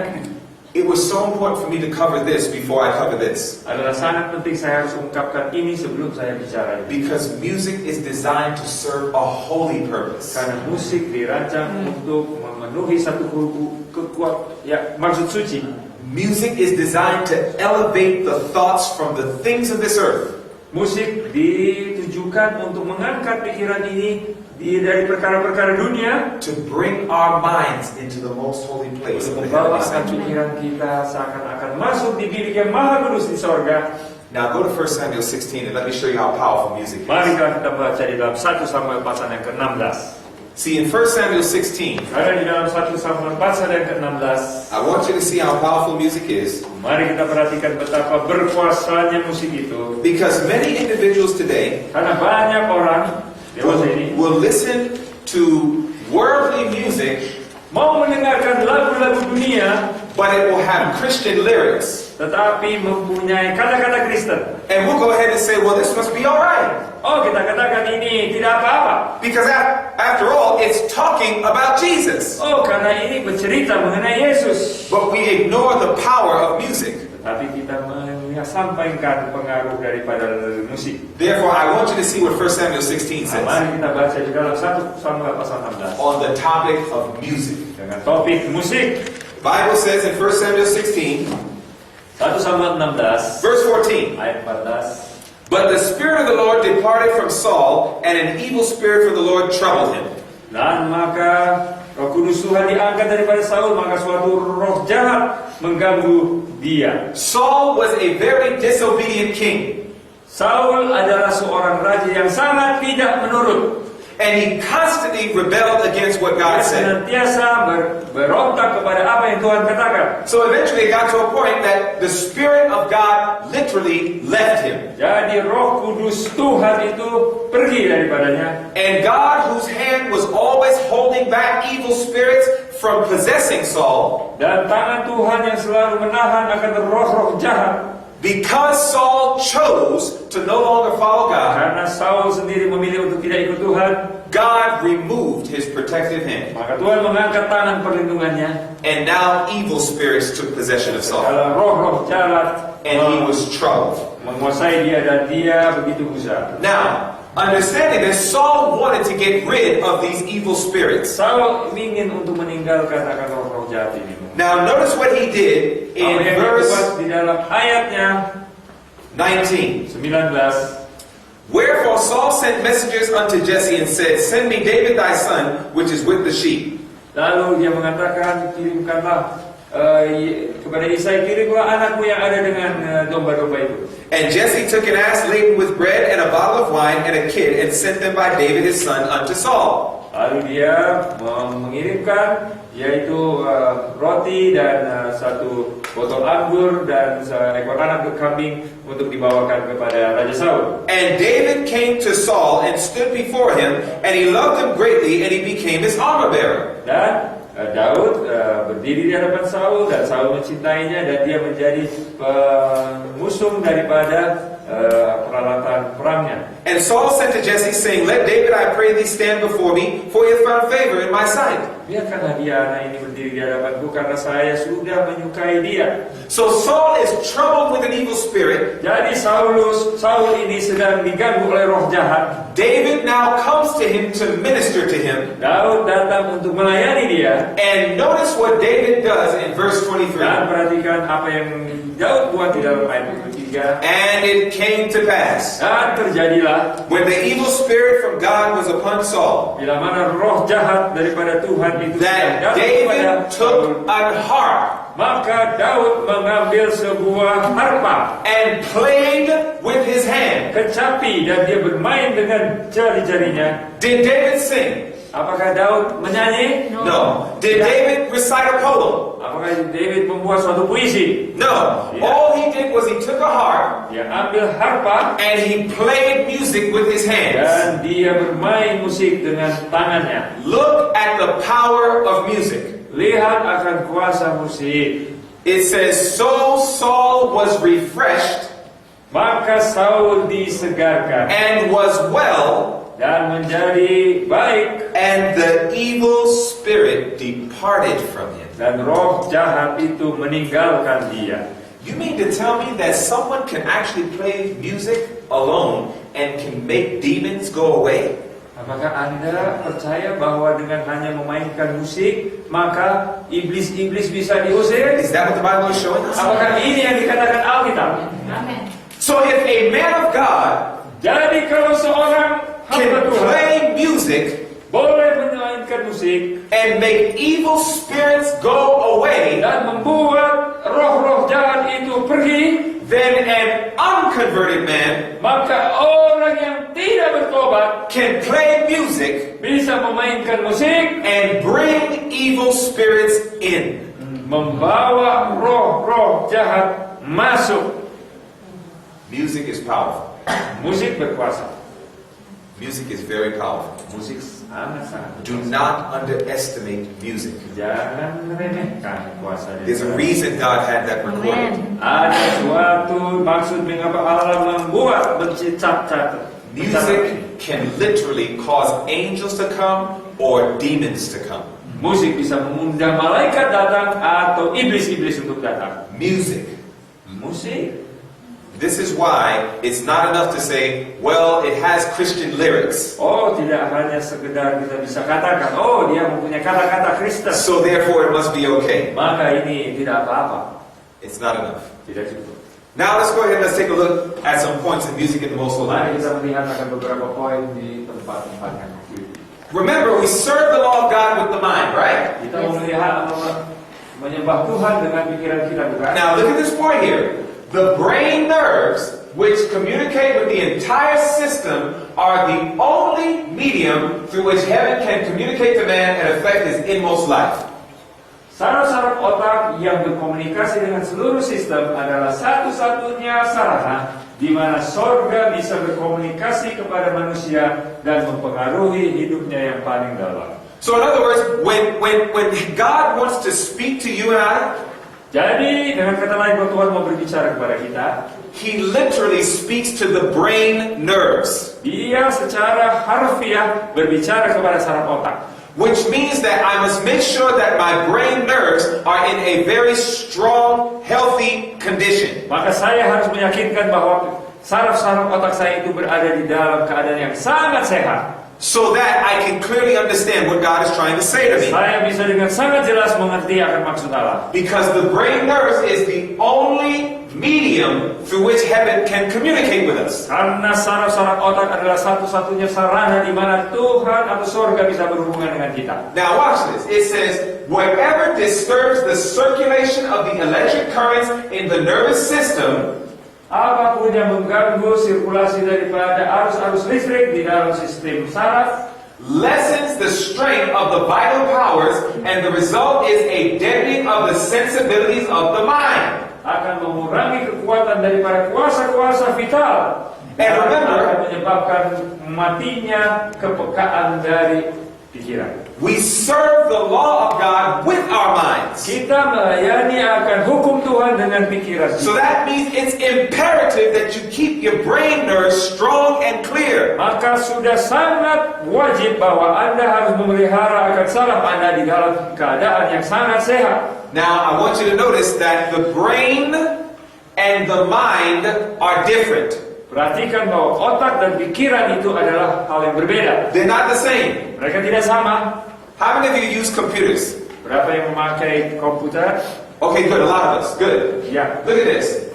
It was so important for me to cover this before I cover this, Adalah sangat penting saya harus ungkapkan ini sebelum saya bicara ini. because music is designed to serve a holy purpose. Karena musik dirancang untuk memenuhi satu maksud suci. Music is designed to elevate the thoughts from the things of this earth Musik ditujukan untuk mengangkat pikiran ini dari perkara-perkara dunia, to bring our minds into the most holy place of untuk the heavenly membawakan sanctuary. pikiran kita seakan-akan masuk di bilik yang maha kudus di sorga. Now go to 1 Samuel 16 and let me show you how powerful music Mari is. kita baca di dalam 1 Samuel pasal yang ke-16. See, in 1 Samuel 16, Karena di dalam 1 Samuel pasal yang ke-16, I want you to see how powerful music is, mari kita perhatikan betapa berkuasanya musik itu. because many individuals today Karena banyak orang dewasa ini will listen to worldly music, mau mendengarkan lagu-lagu dunia, but it will have Christian lyrics. tetapi mempunyai kata-kata Kristen. And we'll go ahead and say, well, this must be all right. Oh, kita katakan ini tidak apa-apa. Because after all, it's talking about Jesus. Oh, karena ini bercerita mengenai Yesus. But we ignore the power of music. Tetapi kita menyampaikan pengaruh daripada musik. Therefore, I want you to see what 1 Samuel 16 says Mari kita baca di dalam 1 Samuel pasal 16 on the topic of music. dengan topik musik. The Bible says in 1 Samuel 16, 1 Samuel 16 verse 14, ayat 14. But the Spirit of the Lord departed from Saul, and an evil spirit from the Lord troubled him. Dan maka Roh Kudus Tuhan diangkat daripada Saul, maka suatu roh jahat mengganggu dia. Saul was a very disobedient king, Saul adalah seorang raja yang sangat tidak menurut. and he constantly rebelled against what God Dia said. senantiasa berontak kepada apa yang Tuhan katakan. So eventually it got to a point that the Spirit of God literally left him. Jadi Roh Kudus Tuhan itu pergi daripadanya. And God, whose hand was always holding back evil spirits from possessing Saul, Dan tangan Tuhan yang selalu menahan akan roh-roh jahat. because Saul chose to no longer follow God, Karena Saul sendiri memilih untuk tidak ikut Tuhan, God removed his protective hand. maka Tuhan mengangkat tangan perlindungannya. And now evil spirits took possession of Saul. Kalau roh-roh jahat And he was troubled. menguasai dia dan dia begitu gusar. Now, understanding this, Saul wanted to get rid of these evil spirits. Saul ingin untuk meninggalkan akan roh-roh jahat ini. Now, notice what he did in Apa yang verse dibuat di dalam ayatnya 19. 19. Wherefore Saul sent messengers unto Jesse and said, Send me David thy son, which is with the sheep. Lalu dia mengatakan, kirimkanlah kepada Isai, kirimlah anakmu yang ada dengan domba-domba itu. And Jesse took an ass laden with bread and a bottle of wine and a kid, and sent them by David his son unto Saul. Lalu dia mengirimkan yaitu roti dan satu botol anggur dan seekor anak kambing untuk dibawakan kepada Raja Saul. And David came to Saul and stood before him, and he loved him greatly, and he became his armor bearer. Dan Daud berdiri di hadapan Saul dan Saul mencintainya dan dia menjadi pengusung daripada peralatan perangnya. And Saul said to Jesse, saying, Let David, I pray thee, stand before me, for he hath found favor in my sight. Biarkanlah dia anak ini berdiri di hadapanku karena saya sudah menyukai dia. So Saul is troubled with an evil spirit. Jadi Saul ini sedang diganggu oleh roh jahat. David now comes to him to minister to him. Daud datang untuk melayani dia. And notice what David does in verse Dan 23. perhatikan apa yang Daud buat di dalam ayat 23. And it came to pass, Dan terjadilah when the evil spirit from God was upon Saul, bila mana roh jahat daripada Tuhan itu that datang kepada David Saul, took an harp maka Daud mengambil sebuah harpa, and played with his hand. kecapi, dan dia bermain dengan jari-jarinya. Did David sing? Apakah Daud menyanyi? No. Did David recite a poem? Apakah David membuat suatu puisi? No. Yeah. All he did was he took a harp Dia ambil harpa and he played music with his hands. dan dia bermain musik dengan tangannya. Look at the power of music. Lihat akan kuasa musik. It says, So Saul was refreshed Maka Saul disegarkan and was well, dan menjadi baik, and the evil spirit departed from him. dan roh jahat itu meninggalkan dia. You mean to tell me that someone can actually play music alone and can make demons go away? Apakah Anda percaya bahwa dengan hanya memainkan musik maka iblis-iblis bisa diusir? Is that what the Bible is showing us? Apakah ini yang dikatakan Alkitab? Amen. So if a man of God Jadi kalau seorang hamba can Tuhan play music boleh memainkan musik and make evil spirits go away, dan membuat roh-roh jahat itu pergi, then an unconverted man maka orang yang tidak bertobat can play music bisa memainkan musik, and bring evil spirits in. membawa roh-roh jahat masuk. Music is powerful. Musik berkuasa. Music is very powerful. Musik sangat-sangat Do berkuasa. not underestimate music. Jangan remehkan kuasa There's a dia. reason God had that recorded. Amen. Ada suatu maksud mengapa Allah membuat mencatat. Music can literally cause angels to come or demons to come. Musik bisa mengundang malaikat datang atau iblis-iblis untuk datang. Music Musik This is why it's not enough to say, well, it has Christian lyrics, Oh, tidak hanya sekedar kita bisa katakan, oh dia mempunyai kata-kata Kristen, so therefore it must be okay. maka ini tidak apa-apa. It's not enough. Tidak cukup. Now let's go ahead and let's take a look at some points in music in the most holy Mari Bible. kita melihat akan beberapa poin di tempat-tempat yang berbeda. Remember, we serve the law of God with the mind, right? Kita melihat menyembah Tuhan dengan pikiran kita, bukan? Now look at this point here. The brain nerves, which communicate with the entire system, are the only medium through which heaven can communicate to man and affect his inmost life. Saraf-saraf otak yang berkomunikasi dengan seluruh sistem adalah satu-satunya sarana di mana sorga bisa berkomunikasi kepada manusia dan mempengaruhi hidupnya yang paling dalam. So in other words, when God wants to speak to you and I, Jadi dengan kata lain, kalau Tuhan mau berbicara kepada kita, He literally speaks to the brain nerves, Dia secara harfiah berbicara kepada saraf otak. which means that I must make sure that my brain nerves are in a very strong, healthy condition. Maka saya harus meyakinkan bahwa saraf-saraf otak saya itu berada di dalam keadaan yang sangat sehat. So that I can clearly understand what God is trying to say to me. Saya bisa dengan sangat jelas mengerti akan maksud Allah. Because the brain nerves is the only medium through which heaven can communicate with us. Karena saraf-saraf otak adalah satu-satunya sarana di mana Tuhan atau surga bisa berhubungan dengan kita. Now watch this. It says, whatever disturbs the circulation of the electric currents in the nervous system, Apapun yang mengganggu sirkulasi daripada arus-arus listrik di dalam sistem saraf lessens the strength of the vital powers, and the result is a deadening of the sensibilities of the mind. akan mengurangi kekuatan daripada kuasa-kuasa vital And dan remember, akan menyebabkan matinya kepekaan dari pikiran. we serve the law of God with our minds. Kita melayani akan hukum Tuhan dengan pikiran So kita. that means it's imperative that you keep your brain nerves strong and clear. Maka sudah sangat wajib bahwa Anda harus memelihara akan saraf Anda di dalam keadaan yang sangat sehat. Now, I want you to notice that the brain and the mind are different. Perhatikan bahwa otak dan pikiran itu adalah hal yang berbeda. They're not the same. Mereka tidak sama. How many of you use computers? Berapa yang memakai komputer? Okay, good. A lot of us. Good. Ya. Look at this.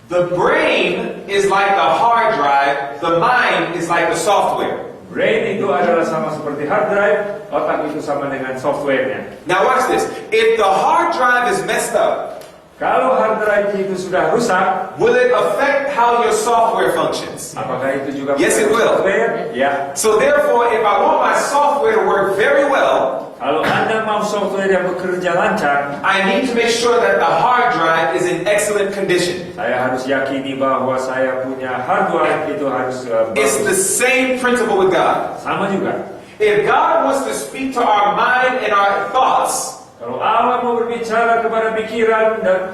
The brain is like the hard drive. The mind is like the software. Brain itu adalah sama seperti hard drive, otak itu sama dengan softwarenya. Now watch this. If the hard drive is messed up, Kalau hard drive itu sudah rusak, will it affect how your software functions? apakah itu juga Yes, it will. software? Ya. So therefore, if I want my software to work very well, Kalau Anda mau software yang bekerja lancar, I need to make sure that the hard drive is in excellent condition. saya harus yakini bahwa saya punya hard drive itu harus It's the bagus. same principle with God. Sama juga. If God wants to speak to our mind and our thoughts, Kalau Allah mau berbicara kepada pikiran dan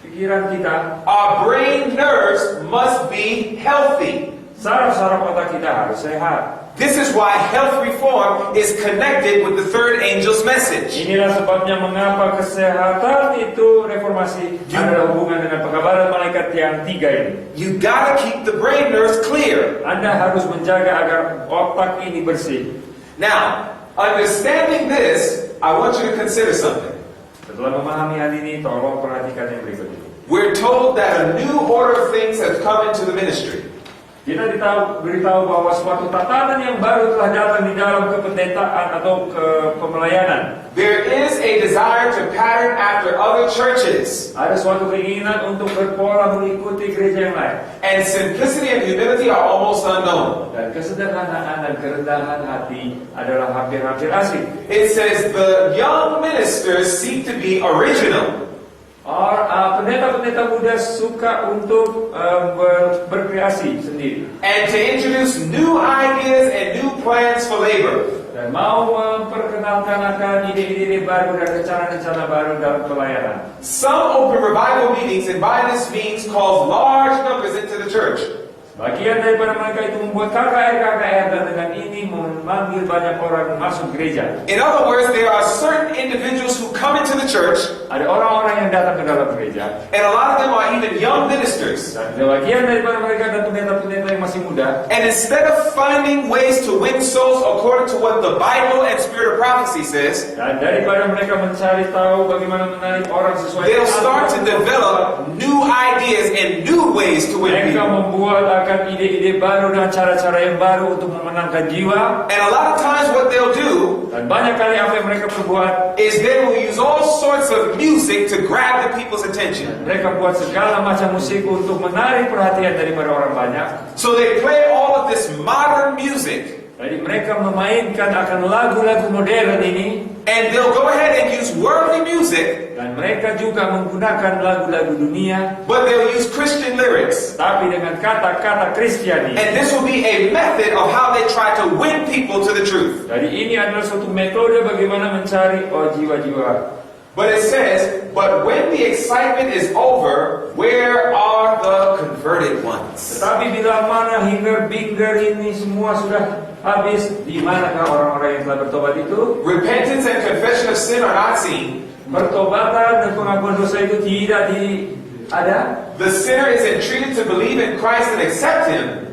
pikiran kita, our brain nerves must be healthy. saraf-saraf otak kita harus sehat. This is why health reform is connected with the third angel's message. Inilah sebabnya mengapa kesehatan itu reformasi ada hubungan dengan pengabaran malaikat yang tiga ini. You gotta keep the brain nerves clear. Anda harus menjaga agar otak ini bersih. Now, understanding this, I want you to consider something. Setelah memahami hal ini, tolong perhatikan yang berikut ini. We're told that a new order of things has come into the ministry. Kita beritahu bahwa suatu tatanan yang baru telah datang di dalam kependetaan atau pemelayanan. There is a desire to pattern after other churches. Ada suatu keinginan untuk berpola mengikuti gereja yang lain. And simplicity and humility are almost unknown. Dan kesederhanaan dan kerendahan hati adalah hampir-hampir asing. It says the young ministers seek to be original. Pendeta-pendeta muda suka untuk berkreasi sendiri And to introduce new ideas and new plans for labor. dan mau memperkenalkan akan ide-ide baru dan rencana-rencana baru dalam pelayanan. Some open revival meetings, and by this means calls large numbers into the church. Bagian daripada mereka itu membuat KKR dan dengan ini memanggil banyak orang masuk gereja. In other words, there are certain individuals who come into the church, Ada orang-orang yang datang ke dalam gereja, and a lot of them are even young ministers. dan sebagian daripada mereka adalah pendeta-pendeta yang masih muda. And instead of finding ways to win souls according to what the Bible and Spirit of prophecy says, Dan daripada mereka mencari tahu bagaimana menarik orang sesuai they'll dengan start to Alkitab, develop new ideas and new ways to win mereka people. membuat akan ide-ide baru dan cara-cara yang baru untuk memenangkan jiwa. And a lot of times what they'll do Dan banyak kali apa yang mereka perbuat, is they will use all sorts of music to grab the people's attention. mereka buat segala macam musik untuk menarik perhatian daripada orang banyak. So they play all of this modern music, Jadi mereka memainkan akan lagu-lagu modern ini, and they'll go ahead and use worldly music, dan mereka juga menggunakan lagu-lagu dunia, but they'll use Christian lyrics. tapi dengan kata-kata Kristiani. And this will be a method of how they try to win people to the truth. Jadi ini adalah suatu metode bagaimana mencari jiwa-jiwa. But it says, but when the excitement is over, where are the converted ones? Tetapi bila mana hingar-bingar ini semua sudah habis, di manakah orang-orang yang telah bertobat itu? Repentance and confession of sin are not seen. Pertobatan dan pengakuan dosa itu tidak ada. The sinner is entreated to believe in Christ and accept Him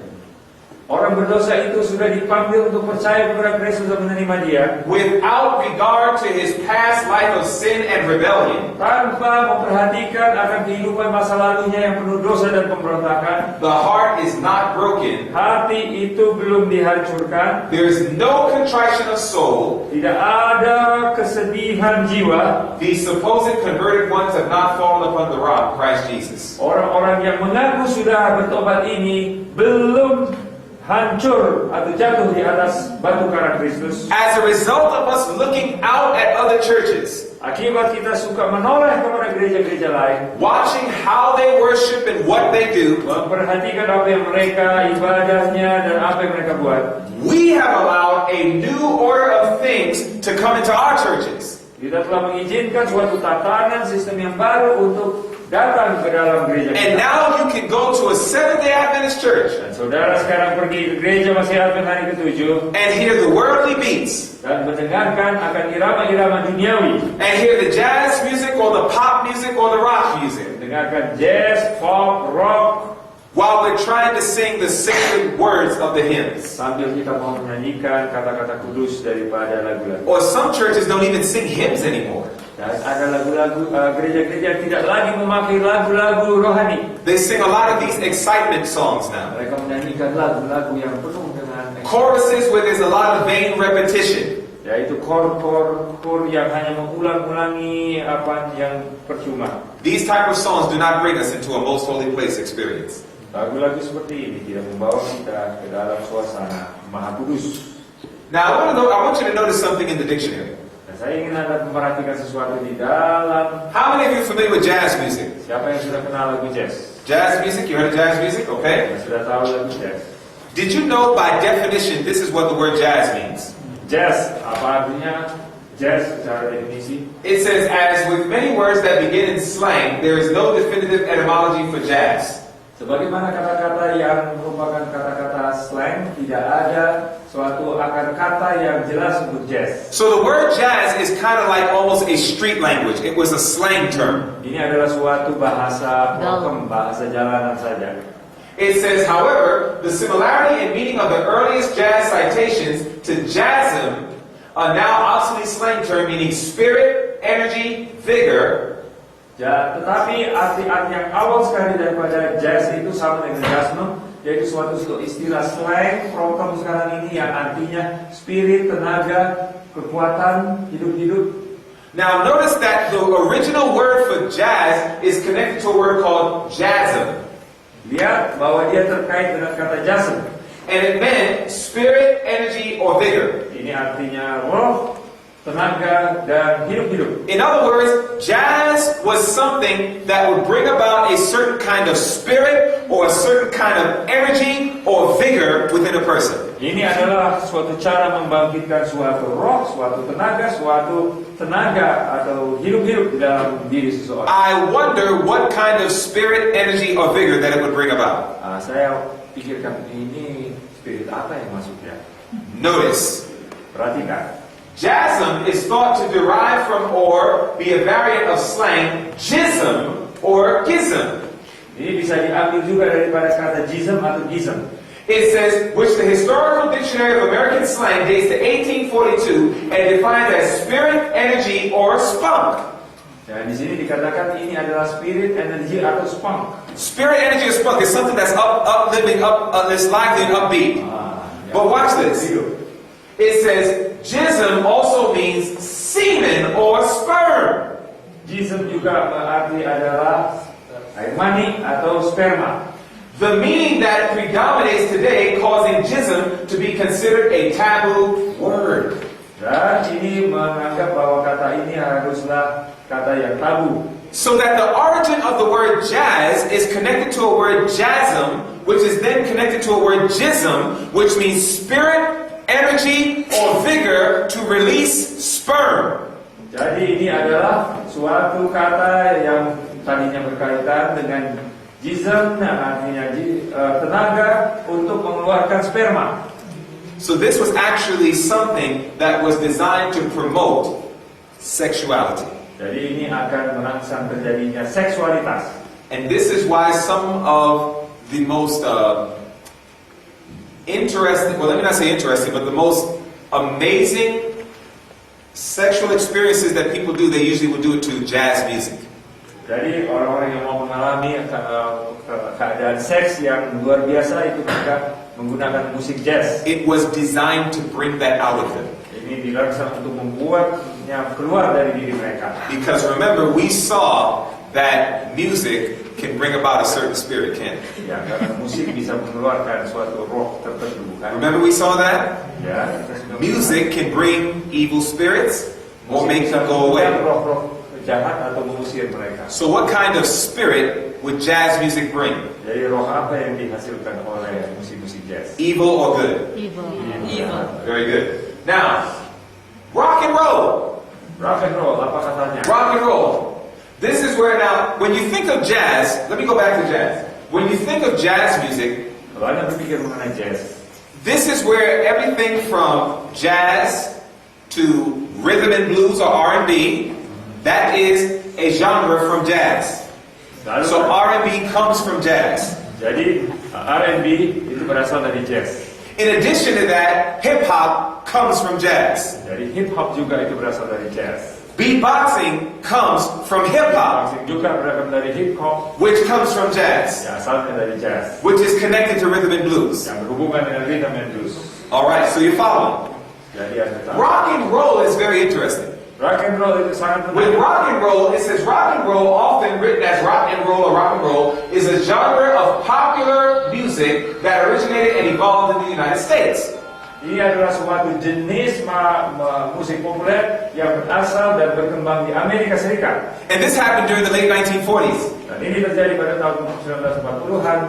Orang berdosa itu sudah dipanggil untuk percaya kepada Kristus dan menerima Dia, without regard to his past life of sin and rebellion. tanpa memperhatikan akan kehidupan masa lalunya yang penuh dosa dan pemberontakan. The heart is not broken. Hati itu belum dihancurkan. There is no contrition of soul. Tidak ada kesedihan jiwa. The supposed converted ones have not fallen upon the rock, Christ Jesus. Orang-orang yang mengaku sudah bertobat ini belum hancur atau jatuh di atas batu karang Kristus. As a result of us looking out at other churches, Akibat kita suka menoleh kepada gereja-gereja lain, watching how they worship and what they do, memperhatikan apa yang mereka ibadahnya dan apa yang mereka buat, we have allowed a new order of things to come into our churches. kita telah mengizinkan suatu tatanan sistem yang baru untuk datang ke dalam gereja And kita. now you can go to a Seventh-day Adventist church Dan saudara sekarang pergi ke gereja Masih Advent hari ke-7 and hear the worldly beats, dan mendengarkan akan irama-irama duniawi, and hear the jazz music or the pop music or the rock music, mendengarkan jazz, pop, rock, while we're trying to sing the sacred words of the hymns. sambil kita mau menyanyikan kata-kata kudus daripada lagu-lagu. Or some churches don't even sing hymns anymore. Dan ada lagu-lagu gereja-gereja yang tidak lagi memakai lagu-lagu rohani. They sing a lot of these excitement songs now. Mereka menyanyikan lagu-lagu yang penuh dengan Choruses where there's a lot of vain repetition. yaitu kor yang hanya mengulang-ulangi apa yang percuma. These type of songs do not bring us into a most holy place experience. Lagu-lagu seperti ini tidak membawa kita ke dalam suasana Maha Kudus. Now I want you to notice something in the dictionary. Dan saya ingin Anda memperhatikan sesuatu di dalam. How many of you are familiar with jazz music? Siapa yang sudah kenal lagu jazz? Jazz music, you heard of jazz music? Okay. Yang sudah tahu lagu jazz? Did you know by definition this is what the word jazz means? Jazz, apa artinya jazz secara definisi? It says, as with many words that begin in slang, there is no definitive etymology for jazz. Sebagaimana kata-kata yang merupakan kata-kata slang, tidak ada suatu akar kata yang jelas untuk jazz. So the word jazz is kind of like almost a street language. It was a slang term. Ini adalah suatu bahasa prokem, bahasa jalanan saja. It says, however, the similarity in meaning of the earliest jazz citations to jazzism, a now obsolete slang term meaning spirit, energy, vigor, Tetapi arti-arti yang awal sekali daripada jazz itu sama dengan jazzism, yaitu suatu istilah slang prokem sekarang ini yang artinya spirit, tenaga, kekuatan, hidup-hidup. Now notice that the original word for jazz is connected to a word called jasm. Lihat bahwa dia terkait dengan kata jazzism. And it meant spirit, energy, or vigor. Ini artinya roh, tenaga, dan hidup-hidup. In other words, jazz was something that would bring about a certain kind of spirit or a certain kind of energy or vigor within a person. Ini adalah suatu cara membangkitkan suatu roh, suatu tenaga atau hidup-hidup di dalam diri seseorang. I wonder what kind of spirit, energy, or vigor that it would bring about. Saya pikirkan ini spirit apa yang masuk ya? Notice, Perhatikan. Jasm is thought to derive from or be a variant of slang jism or gizm. Ini bisa diambil juga daripada kata jism atau gism. It says, which the Historical Dictionary of American Slang dates to 1842 and defines as spirit, energy, or spunk. Dan di sini dikatakan ini adalah spirit, energy atau spunk. Spirit, energy, or spunk is something that's uplifting, that's lively and upbeat. But watch this. It says, jism also means semen or sperm. Jism juga berarti adalah air mani atau sperma. The meaning that predominates today, causing jism to be considered a taboo word. Dan ini menganggap bahwa kata ini haruslah kata yang tabu. So that the origin of the word jazz is connected to a word jasm, which is then connected to a word jism, which means spirit, energy, or vigor to release sperm. Jadi ini adalah suatu kata yang tadinya berkaitan dengan jism, yang artinya tenaga untuk mengeluarkan sperma. So this was actually something that was designed to promote sexuality. Jadi ini akan merangsang terjadinya seksualitas. And this is why some of the most interesting, well, let me not say interesting, but the most amazing sexual experiences that people do, they usually will do it to jazz music. Jadi orang-orang yang mau mengalami keadaan seks yang luar biasa itu mereka menggunakan musik jazz. It was designed to bring that out of them. Ini dirancang untuk membuatnya keluar dari diri mereka. Because remember, we saw that music can bring about a certain spirit, can't it? Ya, karena musik bisa mengeluarkan suatu roh tertentu, bukan? Remember we saw that? Ya, kita sudah Music can bring evil spirits or musik make bisa them go away. mengusir roh-roh jahat atau mengusir mereka. So what kind of spirit would jazz music bring? Jadi roh apa yang dihasilkan oleh musik-musik jazz? Evil or good? Evil. Very good. Now, rock and roll. Rock and roll, apa katanya? Rock and roll. This is where now, when you think of jazz, let me go back to jazz. When you think of jazz music, Kalau Anda berpikir mengenai jazz, this is where everything from jazz to rhythm and blues or R&B, that is a genre from jazz. lalu, So R&B comes from jazz. jadi R&B itu berasal dari jazz. In addition to that, hip hop comes from jazz. Jadi hip hop juga itu berasal dari jazz. Beatboxing comes from hip hop, Musik juga berasal dari hip hop, which comes from jazz, yang asalnya dari jazz, which is connected to rhythm and blues. yang berhubungan dengan rhythm and blues. All right, so you follow. Jadi Anda tahu. Rock and roll is very interesting. Rock and roll itu sangat With menarik. rock and roll, it says rock and roll, often written as rock and roll or rock and roll, is a genre of popular music that originated and evolved in the United States. Ini adalah suatu jenis musik populer yang berasal dan berkembang di Amerika Serikat. And this happened during the late 1940s, Dan ini terjadi pada tahun 1940-an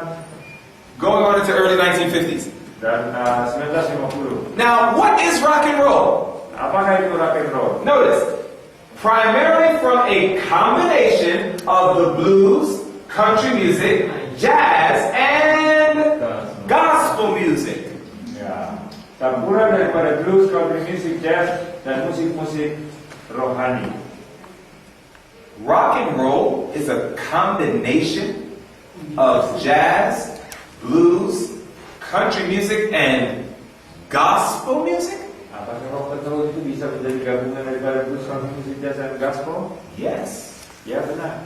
going on into early 1950s. dan 1950. Now, what is rock and roll? Apakah itu rock and roll? Notice, primarily from a combination of the blues, country music, jazz, and gospel music. Ya, campuran daripada blues, country music, jazz, dan musik-musik rohani. Rock and roll is a combination of jazz, blues, country music, and gospel music? Apakah rock and roll itu bisa menjadi gabungan daripada blues, country music, jazz, dan gospel? Yes. Ya, benar.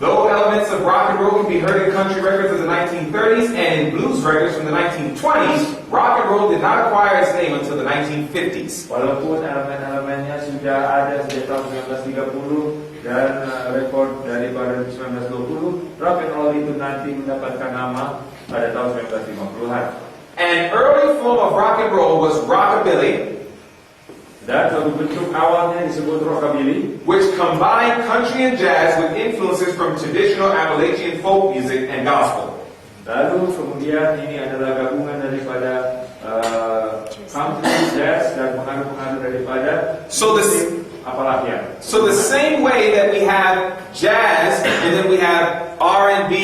Though elements of rock and roll can be heard in country records of the 1930s and in blues records from the 1920s, rock and roll did not acquire its name until the 1950s. Walaupun elemen-elemennya sudah ada sejak tahun 1930 dan rekor daripada 1920, rock and roll itu nanti mendapatkan nama pada tahun 1950-an. An early form of rock and roll was rockabilly, Dan suatu bentuk awalnya disebut rockabilly, which combined country and jazz with influences from traditional Appalachian folk music and gospel. lalu kemudian ini adalah gabungan daripada country, jazz, dan pengaruh-pengaruh daripada So Appalachian. So the same way that we have jazz, and then we have R&B,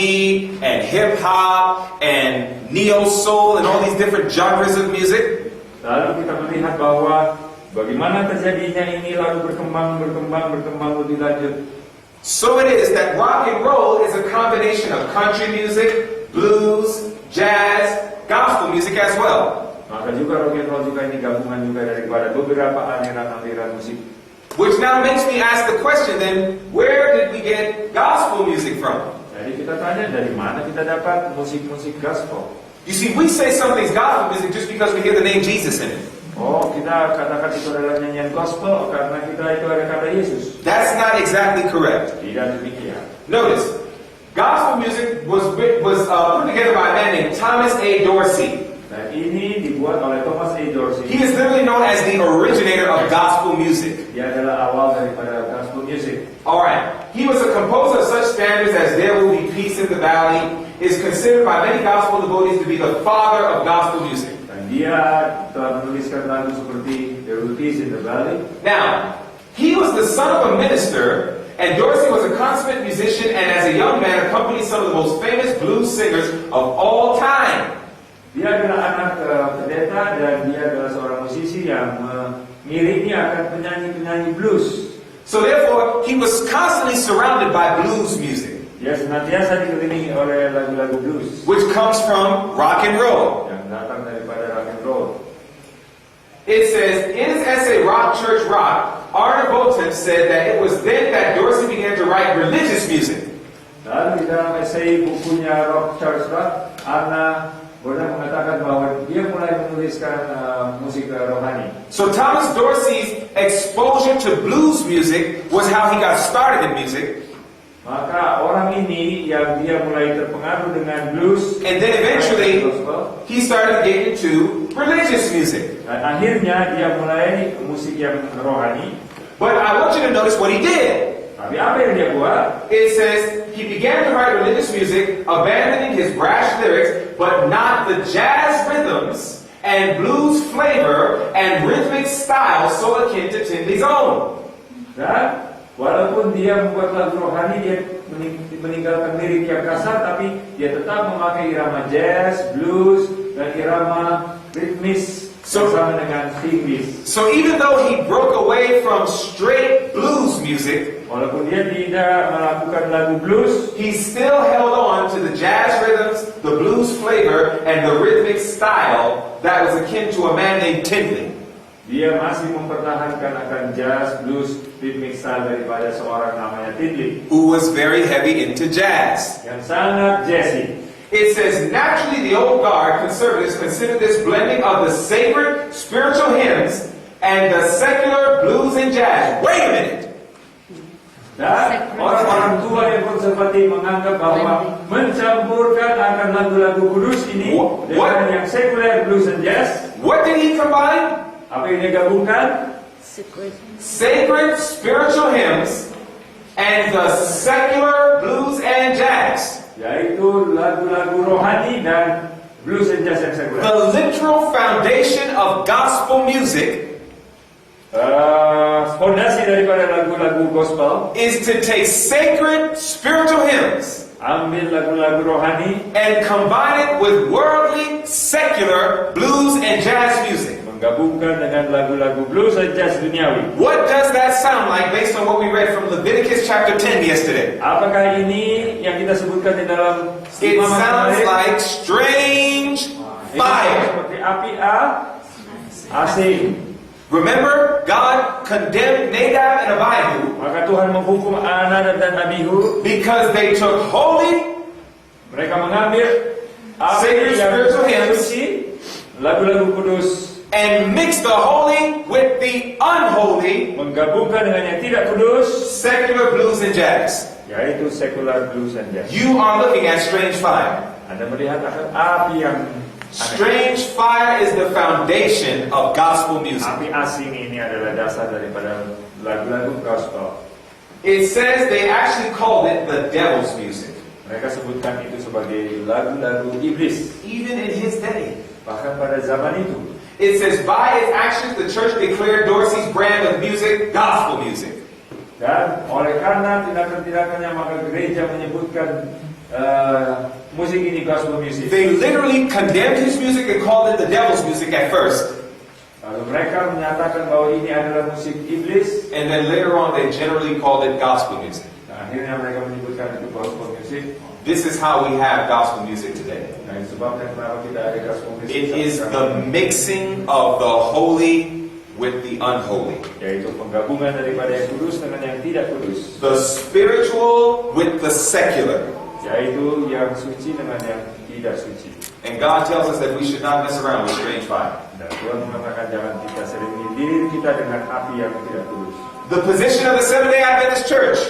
and hip-hop, and neo-soul, and all these different genres of music, Lalu kita melihat bahwa Bagaimana terjadinya ini lalu berkembang lebih lanjut. So it is that rock and roll is a combination of country music, blues, jazz, gospel music as well. Maka juga rock and roll juga ini gabungan juga daripada beberapa aliran-aliran musik. Which now makes me ask the question then, where did we get gospel music from? Jadi kita tanya dari mana kita dapat musik-musik gospel? You see, we say something's gospel music just because we hear the name Jesus in it. Oh, kita katakan itu adalah nyanyian gospel karena kita itu ada kata Yesus. That's not exactly correct. Tidak demikian. Notice, gospel music was put together by a man named Thomas A. Dorsey. Dan ini dibuat oleh Thomas A. Dorsey. He is literally known as the originator of gospel music. Dia adalah awal daripada gospel music. Alright, he was a composer of such standards as There Will Be Peace in the Valley, is considered by many gospel devotees to be the father of gospel music. Dan dia telah menuliskan lagu seperti There Will Be Peace in the Valley. Now, he was the son of a minister, and Dorsey was a consummate musician, and as a young man accompanied some of the most famous blues singers of all time. Dia adalah anak pendeta dan dia adalah seorang musisi yang mengiringi akan penyanyi-penyanyi blues. So therefore, he was constantly surrounded by blues music, Dia senantiasa dikelilingi oleh lagu-lagu blues which comes from rock and roll. yang datang daripada rock and roll. It says, in his essay, Rock Church Rock, Arne Bolton said that it was then that Dorsey began to write religious music. Lalu di dalam esai bukunya Rock Church Rock, Arna pernah mengatakan bahwa dia mulai menuliskan musik rohani. So Thomas Dorsey's exposure to blues music was how he got started in music. Maka orang ini yang dia mulai terpengaruh dengan blues, And then eventually, he started to get into religious music. dan akhirnya dia mulai musik yang rohani. But I want you to notice what he did. Tapi apa yang dia buat? It says he began to write religious music, abandoning his brash lyrics, but not the jazz rhythms and blues flavor and rhythmic style so akin to Tinley's own. Dan walaupun dia membuat lagu rohani, dia meninggalkan lirik yang kasar, tapi dia tetap memakai irama jazz, blues, dan irama ritmis bersama dengan tinglis. So even though he broke away from straight blues music, Walaupun dia tidak melakukan lagu blues, he still held on to the jazz rhythms, the blues flavor, and the rhythmic style that was akin to a man named Tinley. dia masih mempertahankan akan jazz, blues, rhythmic style daripada seorang namanya Tinley, Who was very heavy into jazz. yang sangat jazzy. It says, naturally the old guard conservatives consider this blending of the sacred spiritual hymns and the secular blues and jazz. Wait a minute. Dan orang-orang tua yang konservatif menganggap bahwa mencampurkan akan lagu-lagu kudus ini dengan yang sekuler blues and jazz, What did he combine? apa yang dia gabungkan? Sacred spiritual hymns and the secular blues and jazz. Yaitu lagu-lagu rohani dan blues and jazz yang sekuler. The literal foundation of gospel music Fondasi daripada lagu-lagu gospel, is to take sacred spiritual hymns ambil lagu-lagu rohani, and combine it with worldly secular blues and jazz music. menggabungkan dengan lagu-lagu blues dan jazz duniawi. What does that sound like based on what we read from Leviticus chapter 10 yesterday? Apakah ini yang kita sebutkan di dalam It Imamat sounds kemarin? like strange Ini fire. seperti api asing. Remember, God condemned Nadab and Abihu Maka Tuhan menghukum Nadab dan Abihu. because they took holy, Mereka mengambil Sacred api yang spiritual hymns. suci, lagu-lagu kudus, and mixed the holy with the unholy, menggabungkan dengan yang tidak kudus, secular blues and jazz. yaitu secular blues and jazz. You are looking at strange fire. Anda melihat akan api yang aneh. Strange fire is the foundation of gospel music. Api asing ini adalah dasar daripada lagu-lagu gospel. It says they actually called it the devil's music. Mereka sebutkan itu sebagai lagu-lagu iblis. Even in his day. Bahkan pada zaman itu. It says, by its actions, the church declared Dorsey's brand of music gospel music. Dan oleh karena tindakan-tindakannya, maka gereja menyebutkan musik ini gospel music. They literally condemned his music and called it the devil's music at first. Lalu mereka menyatakan bahwa ini adalah musik iblis. And then later on, they generally called it gospel music. Nah, akhirnya mereka menyebutkan itu gospel music. This is how we have gospel music today. Nah, sebabnya kenapa kita ada gospel music. It is the mixing of the holy with the unholy. Yaitu penggabungan daripada yang kudus dengan yang tidak kudus. The spiritual with the secular. Yaitu yang suci dengan yang tidak suci. And God tells us that we should not mess around with strange fire. Dan Tuhan mengatakan jangan kita selingi diri kita dengan api yang tidak kudus. The position of the Seventh-day Adventist Church,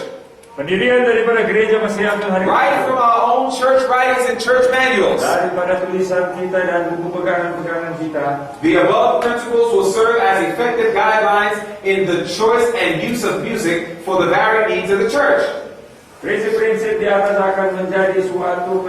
Pendirian daripada gereja Masih Advent Hari right from our own church writings and church manuals. daripada tulisan kita dan buku pegangan-pegangan kita. The above principles will serve as effective guidelines in the choice and use of music for the varied needs of the church. Prinsip-prinsip di atas akan menjadi suatu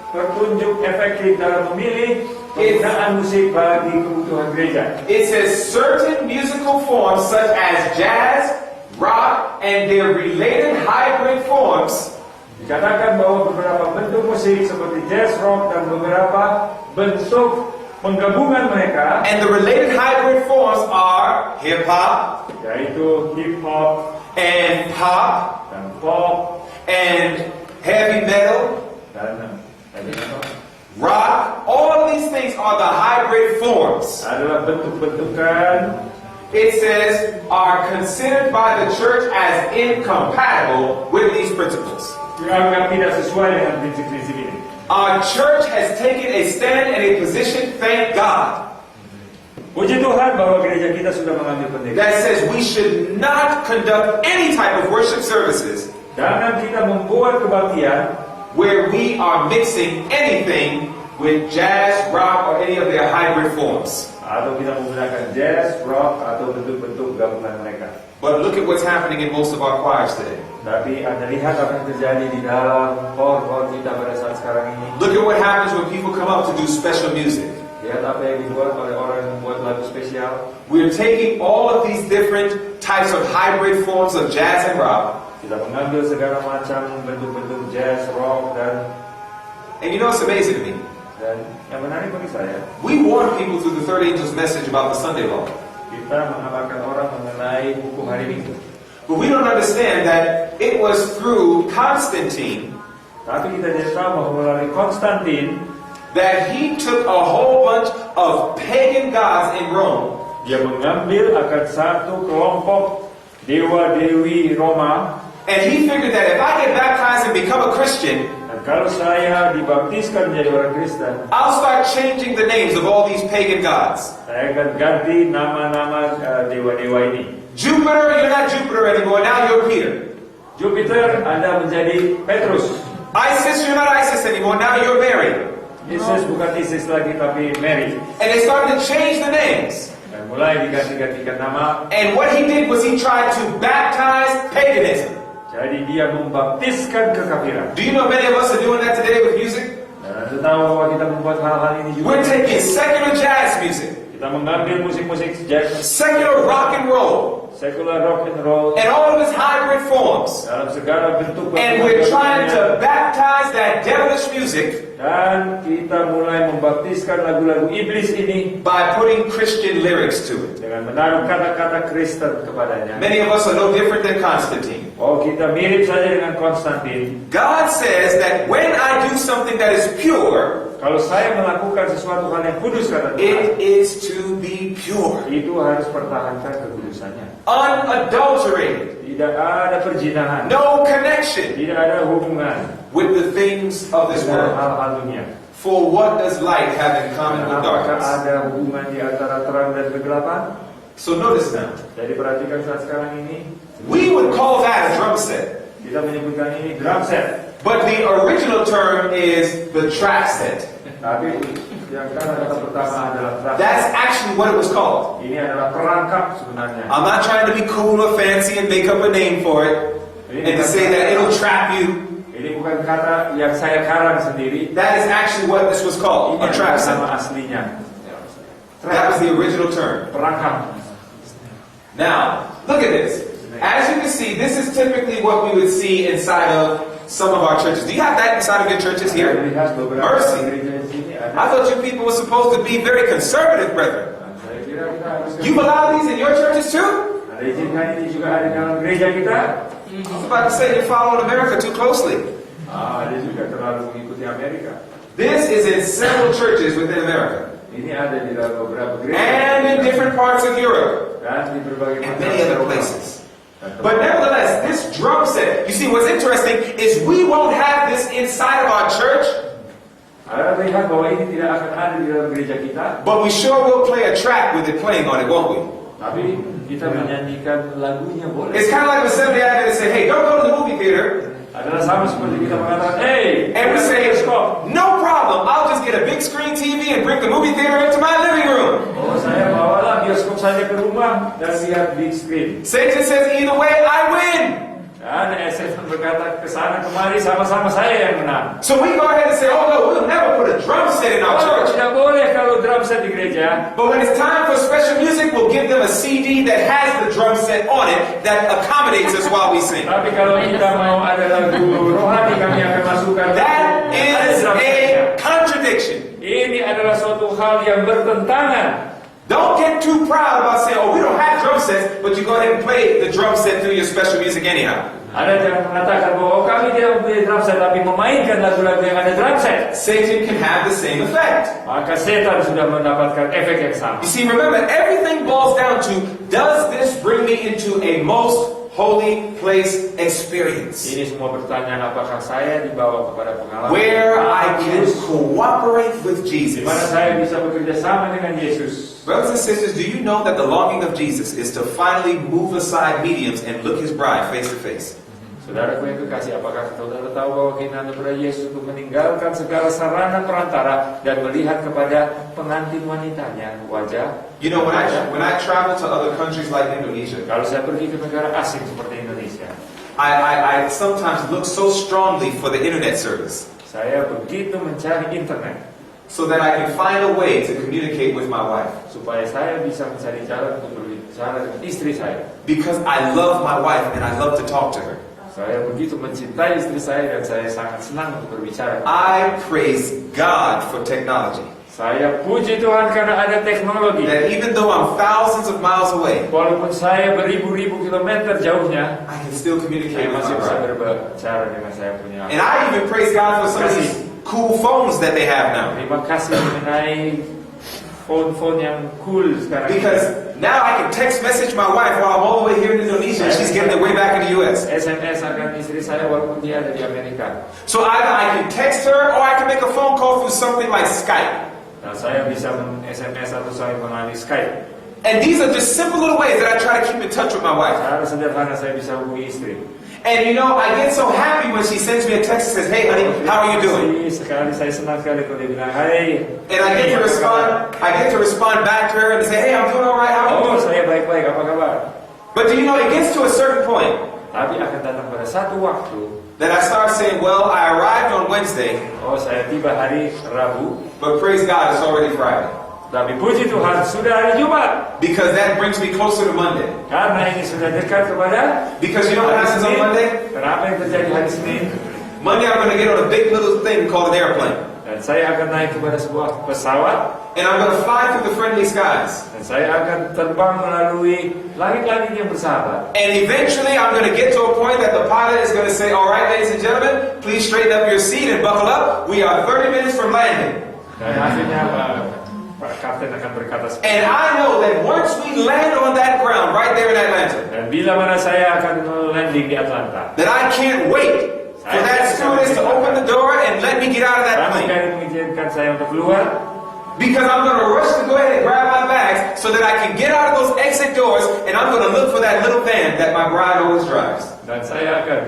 petunjuk efektif dalam memilih penggunaan musik bagi kebutuhan gereja. It says certain musical forms such as jazz, rock, and their related hybrid forms Dikatakan bahwa beberapa bentuk musik seperti jazz, rock, dan beberapa bentuk penggabungan mereka, and the related hybrid forms are hip hop yaitu hip hop and pop dan pop and heavy metal, dan rock. All of these things are the hybrid forms. adalah bentuk-bentukan It says are considered by the church as incompatible with these principles. yang tidak sesuai dengan prinsip-prinsip ini. Our church has taken a stand and a position, thank God, Puji Tuhan bahwa gereja kita sudah mengambil pendirian. that says we should not conduct any type of worship services Jangan kita membuat kebaktian where we are mixing anything with jazz, rock, or any of their hybrid forms. atau kita menggunakan jazz, rock, atau bentuk-bentuk gabungan mereka. But look at what's happening in most of our choirs today. Tapi Anda lihat apa yang terjadi di dalam kor-kor kita pada saat sekarang ini. Look at what happens when people come up to do special music. Lihat apa yang dibuat oleh orang yang membuat lagu spesial. We're taking all of these different types of hybrid forms of jazz and rock, Kita mengambil segala macam bentuk-bentuk jazz, rock, and you know what's amazing to me? dan yang menarik bagi saya, We warn people through the third angel's message about the Sunday law. kita mengabarkan orang mengenai hukum hari Minggu. But we don't understand that it was through Constantine Tapi kita tidak tahu bahwa melalui Konstantin, that he took a whole bunch of pagan gods in Rome, dia mengambil akan satu kelompok dewa-dewi Roma. and he figured that if I get baptized and become a Christian, Dan kalau saya dibaptiskan menjadi orang Kristen, I'll start changing the names of all these pagan gods. saya akan ganti nama-nama dewa-dewa ini. Jupiter, you're not Jupiter anymore, now you're Peter. Jupiter, Anda menjadi Petrus. Isis, you're not Isis anymore, now you're Mary. Isis bukan Isis lagi, tapi Mary. And they started to change the names. Dan mulai diganti-gantikan nama. And what he did was he tried to baptize paganism. Jadi dia membaptiskan kekafiran. Do you know many of us are doing that today with music? Dan Anda tahu bahwa kita membuat hal-hal ini juga. We're taking secular jazz music, Kita mengambil musik-musik jazz, secular rock and roll, secular rock and roll, and all of its hybrid forms. dalam segala bentuk And we're trying to baptize that devilish music dan kita mulai membaptiskan lagu-lagu iblis ini by putting Christian lyrics to it. dengan menaruh kata-kata Kristen kepadanya. Many of us are no different than Constantine. Oh, kita mirip saja dengan Konstantin. God says that when I do something that is pure, Kalau saya melakukan sesuatu hal yang kudus, kata Tuhan, it is to be pure, itu harus pertahankan kekudusannya. unadulterated, Tidak ada perjinahan, no connection tidak ada hubungan with the things of this dengan world. hal-hal dunia. For what does light have in common with Apakah darkness? ada hubungan di antara terang dan kegelapan? So notice now, Jadi perhatikan saat sekarang ini, we would call that a drum set, kita menyebutkan ini drum set. but the original term is the trap set. Tapi yang kata pertama adalah drum set. That's actually what it was called. Ini adalah perangkap sebenarnya. I'm not trying to be cool or fancy and make up a name for it and to say that it'll trap you. Ini bukan kata yang saya karang sendiri. That is actually what this was called, Ini a trap adalah set. nama aslinya. That was the original term. Perangkap. Now, look at this. As you can see, this is typically what we would see inside of some of our churches. Do you have that inside of your churches Saya here? lihat beberapa Mercy. gereja di sini ada. I thought you people were supposed to be very conservative, brethren. Saya kira Kira kita harus You allow these in your churches too? ada izinkan ini juga ada dalam gereja kita. I was about to say you're following America too closely. Ada juga terlalu mengikuti Amerika. This is in several churches within America. Ini ada di dalam beberapa gereja And in different parts of Europe. dan di berbagai And macam many other Eropa. places. But nevertheless, this drum set, you see what's interesting is we won't have this inside of our church, Anda melihat bahwa ini tidak akan ada di dalam gereja kita, but we sure will play a track with it playing on it, won't we? tapi kita menyanyikan lagunya boleh. It's kind of like when Seventh-day Adventists say, hey, don't go to the movie theater. Adalah sama seperti kita mengatakan, hey, And we say, no problem, I'll just get a big screen TV and bring the movie theater into my living room. oh saya bawalah bioskop saja ke rumah dan lihat big screen. Satan says, either way, I win. Dan SF berkata kesana kemari sama-sama saya yang menang. So we go ahead and say, oh no, we'll never put a drum set in our Oh, church. tidak boleh kalau drum set di gereja. But when it's time for special music, we'll give them a CD that has the drum set on it that accommodates us while we sing. Tapi kalau kita mau ada lagu rohani, kami akan masukkan That ada is drum setnya. a contradiction. Ini adalah suatu hal yang bertentangan. Don't get too proud about saying, oh, we don't have drum sets, but you go ahead and play the drum set through your special music anyhow. Ada jangan mengatakan bahwa oh, kami tidak mempunyai drum set, tapi memainkan lagu-lagu yang ada drum set. Satan can have the same effect. Maka setan sudah mendapatkan efek yang sama. You see, remember, everything boils down to, does this bring me into a most holy place experience? Ini semua pertanyaan, apakah saya dibawa kepada pengalaman Where I can Yesus, cooperate with di Jesus. mana saya bisa bekerja sama dengan Yesus. Brothers and sisters, do you know that the longing of Jesus is to finally move aside mediums and look his bride face to face? Saudaraku yang kekasih, apakah saudara tahu bahwa keinginan daripada Yesus untuk meninggalkan segala sarana perantara dan melihat kepada pengantin wanitanya wajah? You know, when I travel to other countries like Indonesia, Kalau saya pergi ke negara asing seperti Indonesia, I sometimes look so strongly for the internet service saya begitu mencari internet so that I can find a way to communicate with my wife. supaya saya bisa mencari jalan untuk berbicara dengan istri saya. Because I love my wife and I love to talk to her. Saya begitu mencintai istri saya dan saya sangat senang untuk berbicara. I praise God for technology. Saya puji Tuhan karena ada teknologi. That even though I'm thousands of miles away, Walaupun saya beribu-ribu kilometer jauhnya, I can still saya communicate with masih my bisa bride. berbicara dengan saya punya. And I even praise God for some of these cool phones that they have now. Terima kasih mengenai phone-phone yang cool sekarang. Because now I can text message my wife while I'm all the way here in Indonesia and she's getting her way back in the US. SMS akan istri saya walaupun dia ada di Amerika. So either I can text her or I can make a phone call through something like Skype. Nah, saya bisa SMS atau saya melalui Skype. And these are just simple little ways that I try to keep in touch with my wife. Cara sederhana saya bisa hubungi istri. And you know, I get so happy when she sends me a text and says, hey honey, how are you doing? Sekali saya senang sekali kalau dia bilang, hai. And I get to respond back to her and say, hey, I'm doing all right, how are you Oh, doing? saya baik-baik, apa kabar? But do you know, it gets to a certain point Tapi akan datang pada satu waktu, that I start saying, well, I arrived on Wednesday, oh saya tiba hari Rabu, but praise God, it's already Friday. tapi puji Tuhan sudah hari Jumat. Because that brings me closer to Monday. Karena ini sudah dekat kepada Because you know what hari happens on Senin. Monday? Kenapa yang terjadi hari Senin? Monday I'm going to get on a big little thing called an airplane. Dan saya akan naik kepada sebuah pesawat And I'm going to fly through the friendly skies. dan saya akan terbang melalui langit-langit yang bersahabat. And eventually I'm going to get to a point that the pilot is going to say, all right, ladies and gentlemen, please straighten up your seat and buckle up. We are 30 minutes from landing. Dan akhirnya Pak Kapten akan berkata seperti And I know that once we land on that ground right there in Atlanta, dan bila mana saya akan landing di Atlanta, that I can't wait for that stewardess to open the door and let me get out of that kami plane. akan mengizinkan saya untuk keluar. Because I'm going to rush to go ahead and grab my bags so that I can get out of those exit doors and I'm going to look for that little van that my bride always drives. Dan saya akan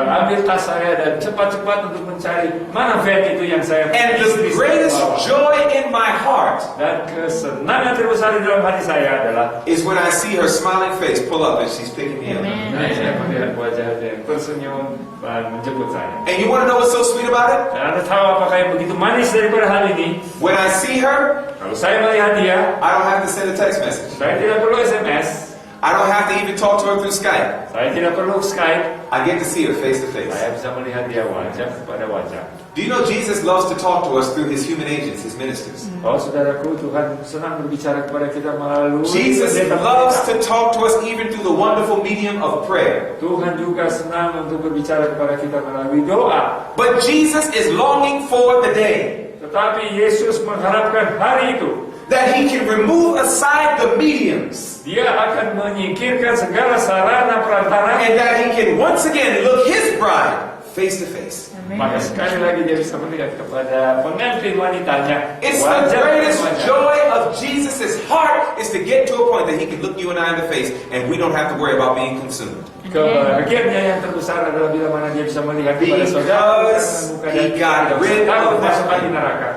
ambil tas saya dan cepat-cepat untuk mencari mana van itu yang saya And istri the saya greatest bawa. joy in my heart Dan kesenangan terbesar di dalam hati saya adalah is when I see her smiling face pull up and she's picking me up. saya melihat wajah dia yang tersenyum dan menjemput saya. And you want to know what's so sweet about it? Dan Anda tahu apakah yang begitu manis daripada hal ini? When I see her, Kalau saya melihat dia, I don't have to send a text message. saya tidak perlu SMS, I don't have to even talk to her through Skype. saya tidak perlu Skype, I get to see her face to face. saya bisa melihat dia wajah kepada wajah. Do you know Jesus loves to talk to us through his human agents, his ministers? Oh saudaraku, Tuhan senang berbicara kepada kita melalui Jesus pendeta-pendeta. loves to talk to us even through the wonderful medium of prayer. Tuhan juga senang untuk berbicara kepada kita melalui doa. But Jesus is longing for the day Tetapi Yesus mengharapkan hari itu that he can remove aside the mediums Dia akan menyingkirkan segala sarana perantara, and that he can once again look his bride face to face. maka sekali lagi dia bisa melihat kepada pengantin wanitanya. It's the Wajah greatest ke wajah. joy of Jesus' heart is to get to a point that he can look you and I in the face and we don't have to worry about being consumed. Kebahagiaannya yang terbesar adalah bila mana dia bisa melihat kepada saudara Because muka he dan got tidak rid usah takut of that masuk lagi thing. neraka.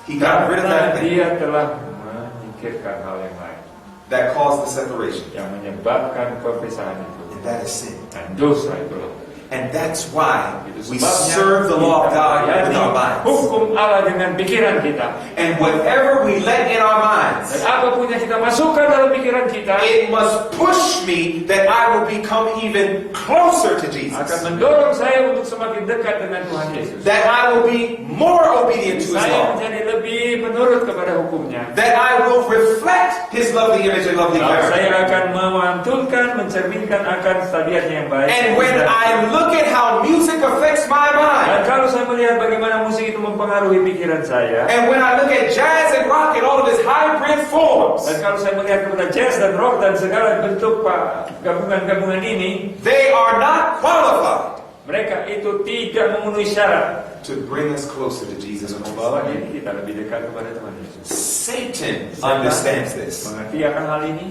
He got rid of Karena that thing dia telah menyingkirkan hal yang lain that caused the separation. yang menyebabkan perpisahan itu And that is sin. dan dosa itulah. And that's why Itu we sebabnya serve the law of kita God with melayani our minds. hukum Allah dengan pikiran kita. And whatever we let in our minds, Dan apapun yang kita masukkan dalam pikiran kita it must push me that I will become even closer to akan Jesus. mendorong saya untuk semakin dekat dengan Tuhan Yesus. That I will be more obedient to His Saya law. menjadi lebih menurut kepada hukumnya. That I will reflect His lovely image and lovely character. Saya akan memantulkan, mencerminkan akan tabiatnya yang baik. And when I look at how music affects my Dan mind, kalau saya melihat bagaimana musik itu mempengaruhi pikiran saya, and when I look at jazz and rock and all of its hybrid forms, dan kalau saya melihat kepada jazz dan rock dan segala bentuk gabungan-gabungan ini, they are not qualified mereka itu tidak memenuhi syarat to bring us closer to Jesus Christ. membawa diri kita lebih dekat kepada Tuhan Yesus. Satan understands this. Mengerti akan hal ini?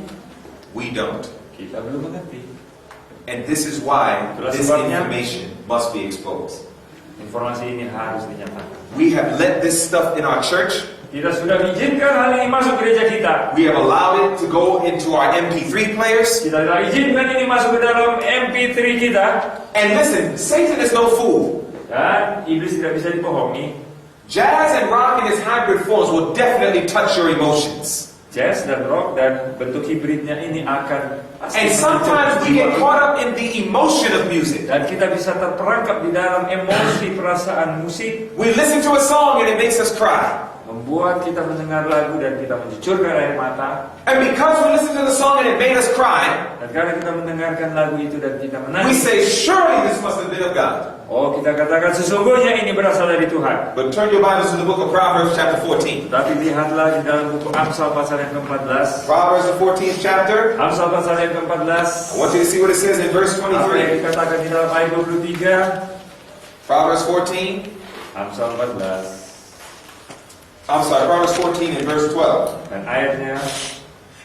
We don't. Kita belum mengerti. And this is why Itulah this sebabnya information must be exposed. Informasi ini harus dinyatakan. We have let this stuff in our church. Kita sudah izinkan hal ini masuk gereja kita. We have allowed it to go into our MP3 players. Kita telah izinkan ini masuk ke dalam MP3 kita. And listen, Satan is no fool. Dan iblis tidak bisa dibohongi. Jazz and rock in its hybrid forms will definitely touch your emotions. Jazz dan rock dan bentuk hibridnya ini akan pasti And sometimes we get caught up in the emotion of music. dan kita bisa terperangkap di dalam emosi perasaan musik, We listen to a song and it makes us cry. membuat kita mendengar lagu dan kita mencucurkan air mata. And because we listen to the song and it made us cry, Dan karena kita mendengarkan lagu itu dan kita we menangis, say, surely this must have been of God. oh kita katakan sesungguhnya ini berasal dari Tuhan. But turn your Bibles to the book of Proverbs chapter 14. Tapi lihatlah di dalam buku Amsal pasal yang ke-14. Proverbs the 14th chapter. Amsal pasal yang I ke-14. want you to see what it says in verse Apa yang 23. dikatakan di dalam ayat 23? Proverbs 14. Amsal 14 I'm sorry, Proverbs 14 and verse 12. dan ayatnya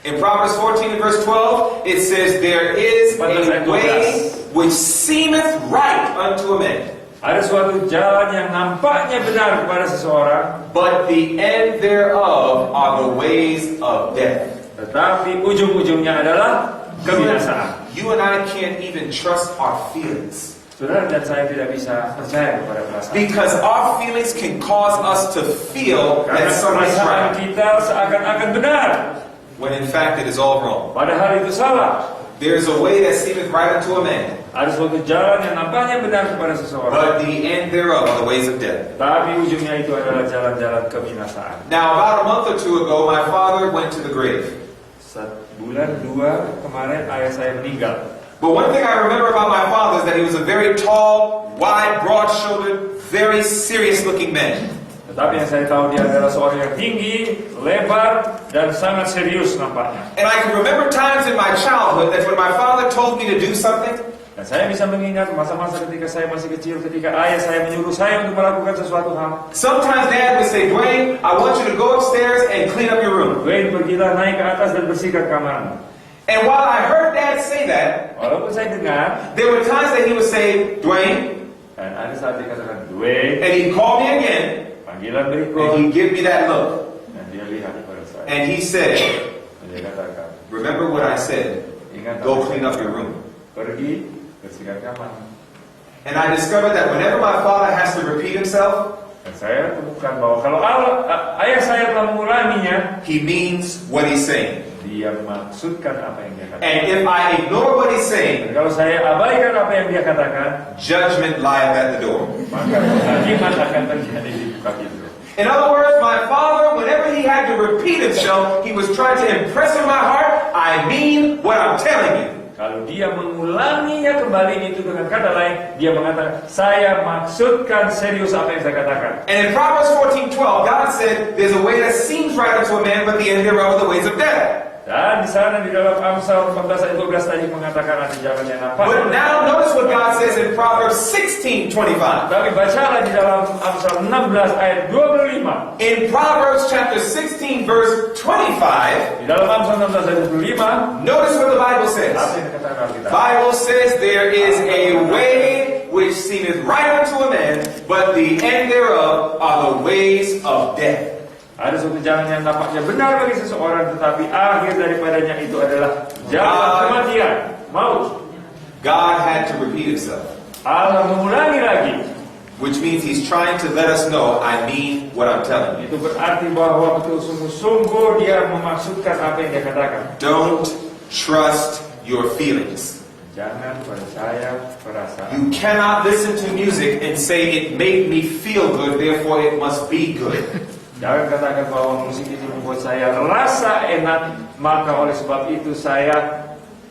In Proverbs 14 and verse 12, it says, there is a way which seemeth right unto a man, ada suatu jalan yang nampaknya benar kepada seseorang, but the end thereof are the ways of death. tetapi ujung-ujungnya adalah kebinasaan. You and I can't even trust our feelings. Saudara dan saya tidak bisa percaya kepada perasaan. Because our feelings can cause us to feel Karena that something's perasaan right, kita seakan-akan benar, when in fact it is all wrong. padahal itu salah. There's a way that seemeth right unto a man, Ada suatu jalan yang nampaknya benar kepada seseorang, but the end thereof are the ways of death. tapi ujungnya itu adalah jalan-jalan kebinasaan. Now, about a month or two ago, my father went to the grave. Bulan 2 kemarin ayah saya meninggal. But one thing I remember about my father is that he was a very tall, wide, broad-shouldered, very serious-looking man. Tetapi yang saya tahu dia adalah seorang yang tinggi, lebar, dan sangat serius nampaknya. And I can remember times in my childhood that when my father told me to do something, Dan saya bisa mengingat masa-masa ketika saya masih kecil, ketika ayah saya menyuruh saya untuk melakukan sesuatu hal. sometimes Dad would say, Dwayne, I want you to go upstairs and clean up your room. Dwayne, pergilah naik ke atas dan bersihkan kamarmu. And while I heard Dad say that, Walaupun saya dengar, there were times that he would say, Dwayne, dan ada saat dia katakan, Dwayne, and he'd call me again, panggilan and berikut, he'd give me that look. dan dia lihat kepada saya. And he said, Dan dia katakan, remember what I said, ingat go apa? clean up your room. Pergi, bersihkan kamar. And I discovered that whenever my father has to repeat himself, Dan saya temukan bahwa kalau ayah saya telah mengulanginya, he means what he's saying. dia maksudkan apa yang dia katakan. And if I ignore what he's saying, Dan kalau saya abaikan apa yang dia katakan, judgment lieth at the door. maka penghakiman akan terjadi di muka pintu. In other words, my father, whenever he had to repeat himself, he was trying to impress in my heart, I mean what I'm telling you. Kalau dia mengulanginya kembali itu dengan kata lain, dia mengatakan, saya maksudkan serius apa yang saya katakan. And in Proverbs 14:12, God said, there's a way that seems right unto a man, but the end thereof are the ways of death. Dan di sana di dalam Amsal 14 ayat 12 tadi mengatakan ada jalan yang But nampak. now notice what God says in Proverbs 16:25. Tapi bacalah di dalam Amsal 16 ayat 25. In Proverbs chapter 16 verse 25, Di dalam Amsal 16 ayat 25, notice what the Bible says. apa yang dikatakan kita? Bible says there is a way which seemeth right unto a man, but the end thereof are the ways of death. Ada suatu jalan yang nampaknya benar bagi seseorang, tetapi akhir daripadanya itu adalah jalan kematian, maut. God had to repeat himself, Allah mengulangi lagi. which means he's trying to let us know, I mean what I'm telling you. Itu berarti bahwa betul sungguh-sungguh dia memaksudkan apa yang dia katakan. Don't trust your feelings. Jangan percaya perasaan. You cannot listen to music and say it made me feel good, therefore it must be good. Jangan katakan bahwa musik ini membuat saya rasa enak, maka oleh sebab itu saya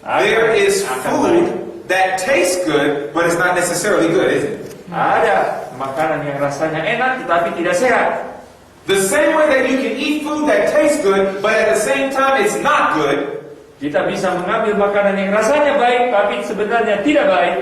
There is baik. food that tastes good, but it's not necessarily good, is it? Ada makanan yang rasanya enak tetapi tidak sehat. The same way that you can eat food that tastes good, but at the same time it's not good, Kita bisa mengambil makanan yang rasanya baik tapi sebenarnya tidak baik.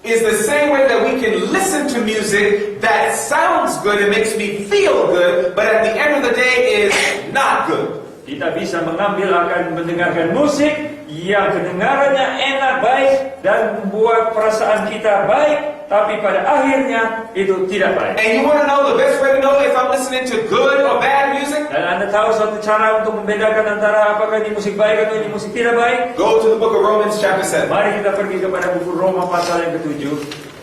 is the same way that we can listen to music that sounds good and makes me feel good, but at the end of the day is not good. Kita bisa mengambil akan mendengarkan musik yang kedengarannya enak baik dan membuat perasaan kita baik, tapi pada akhirnya itu tidak baik. And you want to know the best way to know if I'm listening to good or bad music? Dan Anda tahu suatu cara untuk membedakan antara apakah ini musik baik atau ini musik tidak baik? Go to the book of Romans chapter 7. Mari kita pergi kepada buku Roma pasal yang ke-7.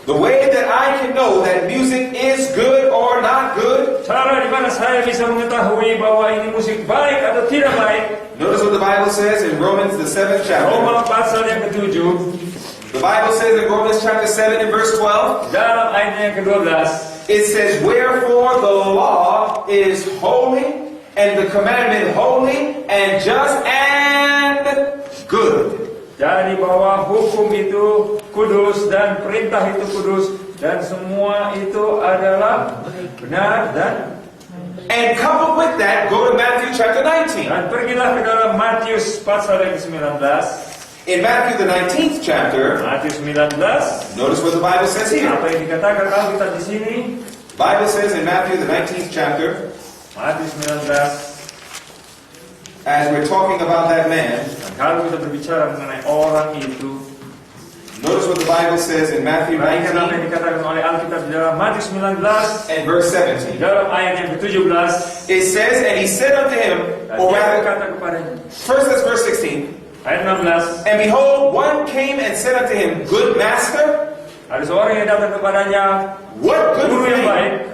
The way that I can know that music is good or not good, Cara di mana saya bisa mengetahui bahwa ini musik baik atau tidak baik? notice what the Bible says in Romans the 7th chapter. Roma pasal yang ke-7, The Bible says in Romans chapter 7 and verse 12, dalam ayatnya yang ke-12, it says, wherefore the law is holy, and the commandment holy, and just, and good. jadi bahwa hukum itu kudus dan perintah itu kudus dan semua itu adalah benar dan And coupled with that, go to Matthew chapter 19. pergilah ke dalam Matius pasal yang ke-19. In Matthew the 19th chapter, Matius 19, notice what the Bible says here. apa yang dikatakan Alkitab di sini? The Bible says in Matthew the 19th chapter, Matius 19. as we're talking about that man, Dan kalau kita berbicara mengenai orang itu, notice what the Bible says in Matthew perhatikan apa 19 yang dikatakan oleh Alkitab di dalam Matius 19, and verse di 17. dalam ayat yang ke-17. It says, and he said unto him, Dan or dia rather, berkata kepadanya, first that's verse 16, ayat 16, and behold, one came and said unto him, good master, ada seorang yang datang kepadanya, what good guru yang baik,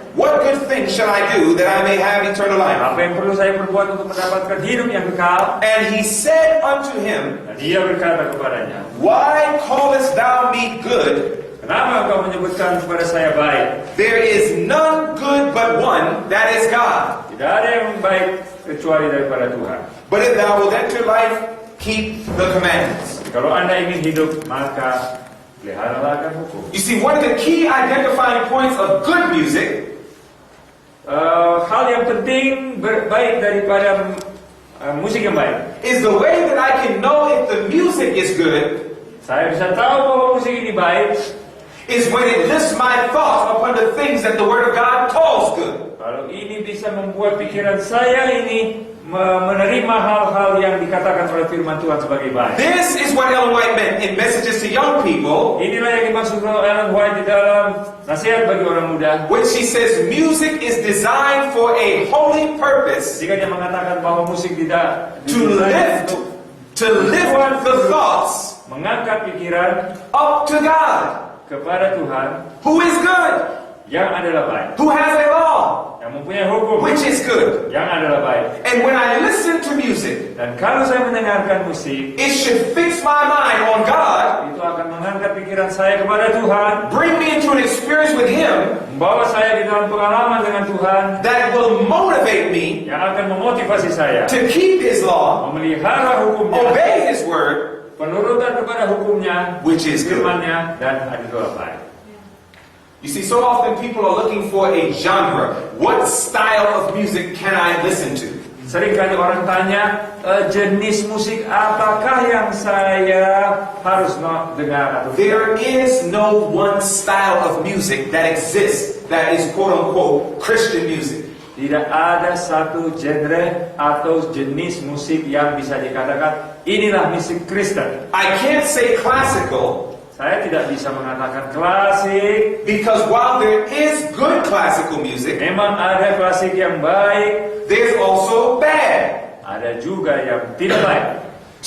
thing shall I do that I may have eternal life? apa yang perlu saya perbuat untuk mendapatkan hidup yang kekal? And he said unto him, Dan dia berkata kepadanya, why callest thou me good? kenapa engkau menyebutkan kepada saya baik? There is none good but one, that is God. Tidak ada yang baik kecuali daripada Tuhan. But if thou wilt enter life, keep the commandments. Kalau Anda ingin hidup, maka peliharalah akan hukum. You see, one of the key identifying points of good music Hal yang penting baik daripada musik yang baik. is the way that I can know if the music is good Saya bisa tahu bahwa musik ini baik is when it lifts my thoughts upon the things that the Word of God calls good. kalau ini bisa membuat pikiran saya ini menerima hal-hal yang dikatakan oleh firman Tuhan sebagai baik. This is what Ellen White meant in messages to young people Inilah yang dimaksud oleh Ellen White di dalam nasihat bagi orang muda. when she says music is designed for a holy purpose Jika dia mengatakan bahwa musik tidak to didesain lift untuk the thoughts mengangkat pikiran up to God, kepada Tuhan who is good. yang adalah baik. who has a law, Yang mempunyai hukum, which is good. yang adalah baik. And when I listen to music, Dan kalau saya mendengarkan musik, it should fix my mind on God, itu akan mengangkat pikiran saya kepada Tuhan, bring me into an experience with Him membawa saya di dalam pengalaman dengan Tuhan, that will motivate me yang akan memotivasi saya to keep His law, memelihara hukumnya, obey His word, penurutan kepada hukumnya, which is good. firman-Nya, dan adalah baik. You see, so often people are looking for a genre. What style of music can I listen to? Seringkali orang tanya, jenis musik apakah yang saya harus dengar atau There is no one style of music that exists that is quote-unquote Christian music. tidak ada satu genre atau jenis musik yang bisa dikatakan inilah musik Kristen. I can't say classical Saya tidak bisa mengatakan klasik. because while there is good classical music, Memang ada klasik yang baik, there's also bad. ada juga yang tidak baik.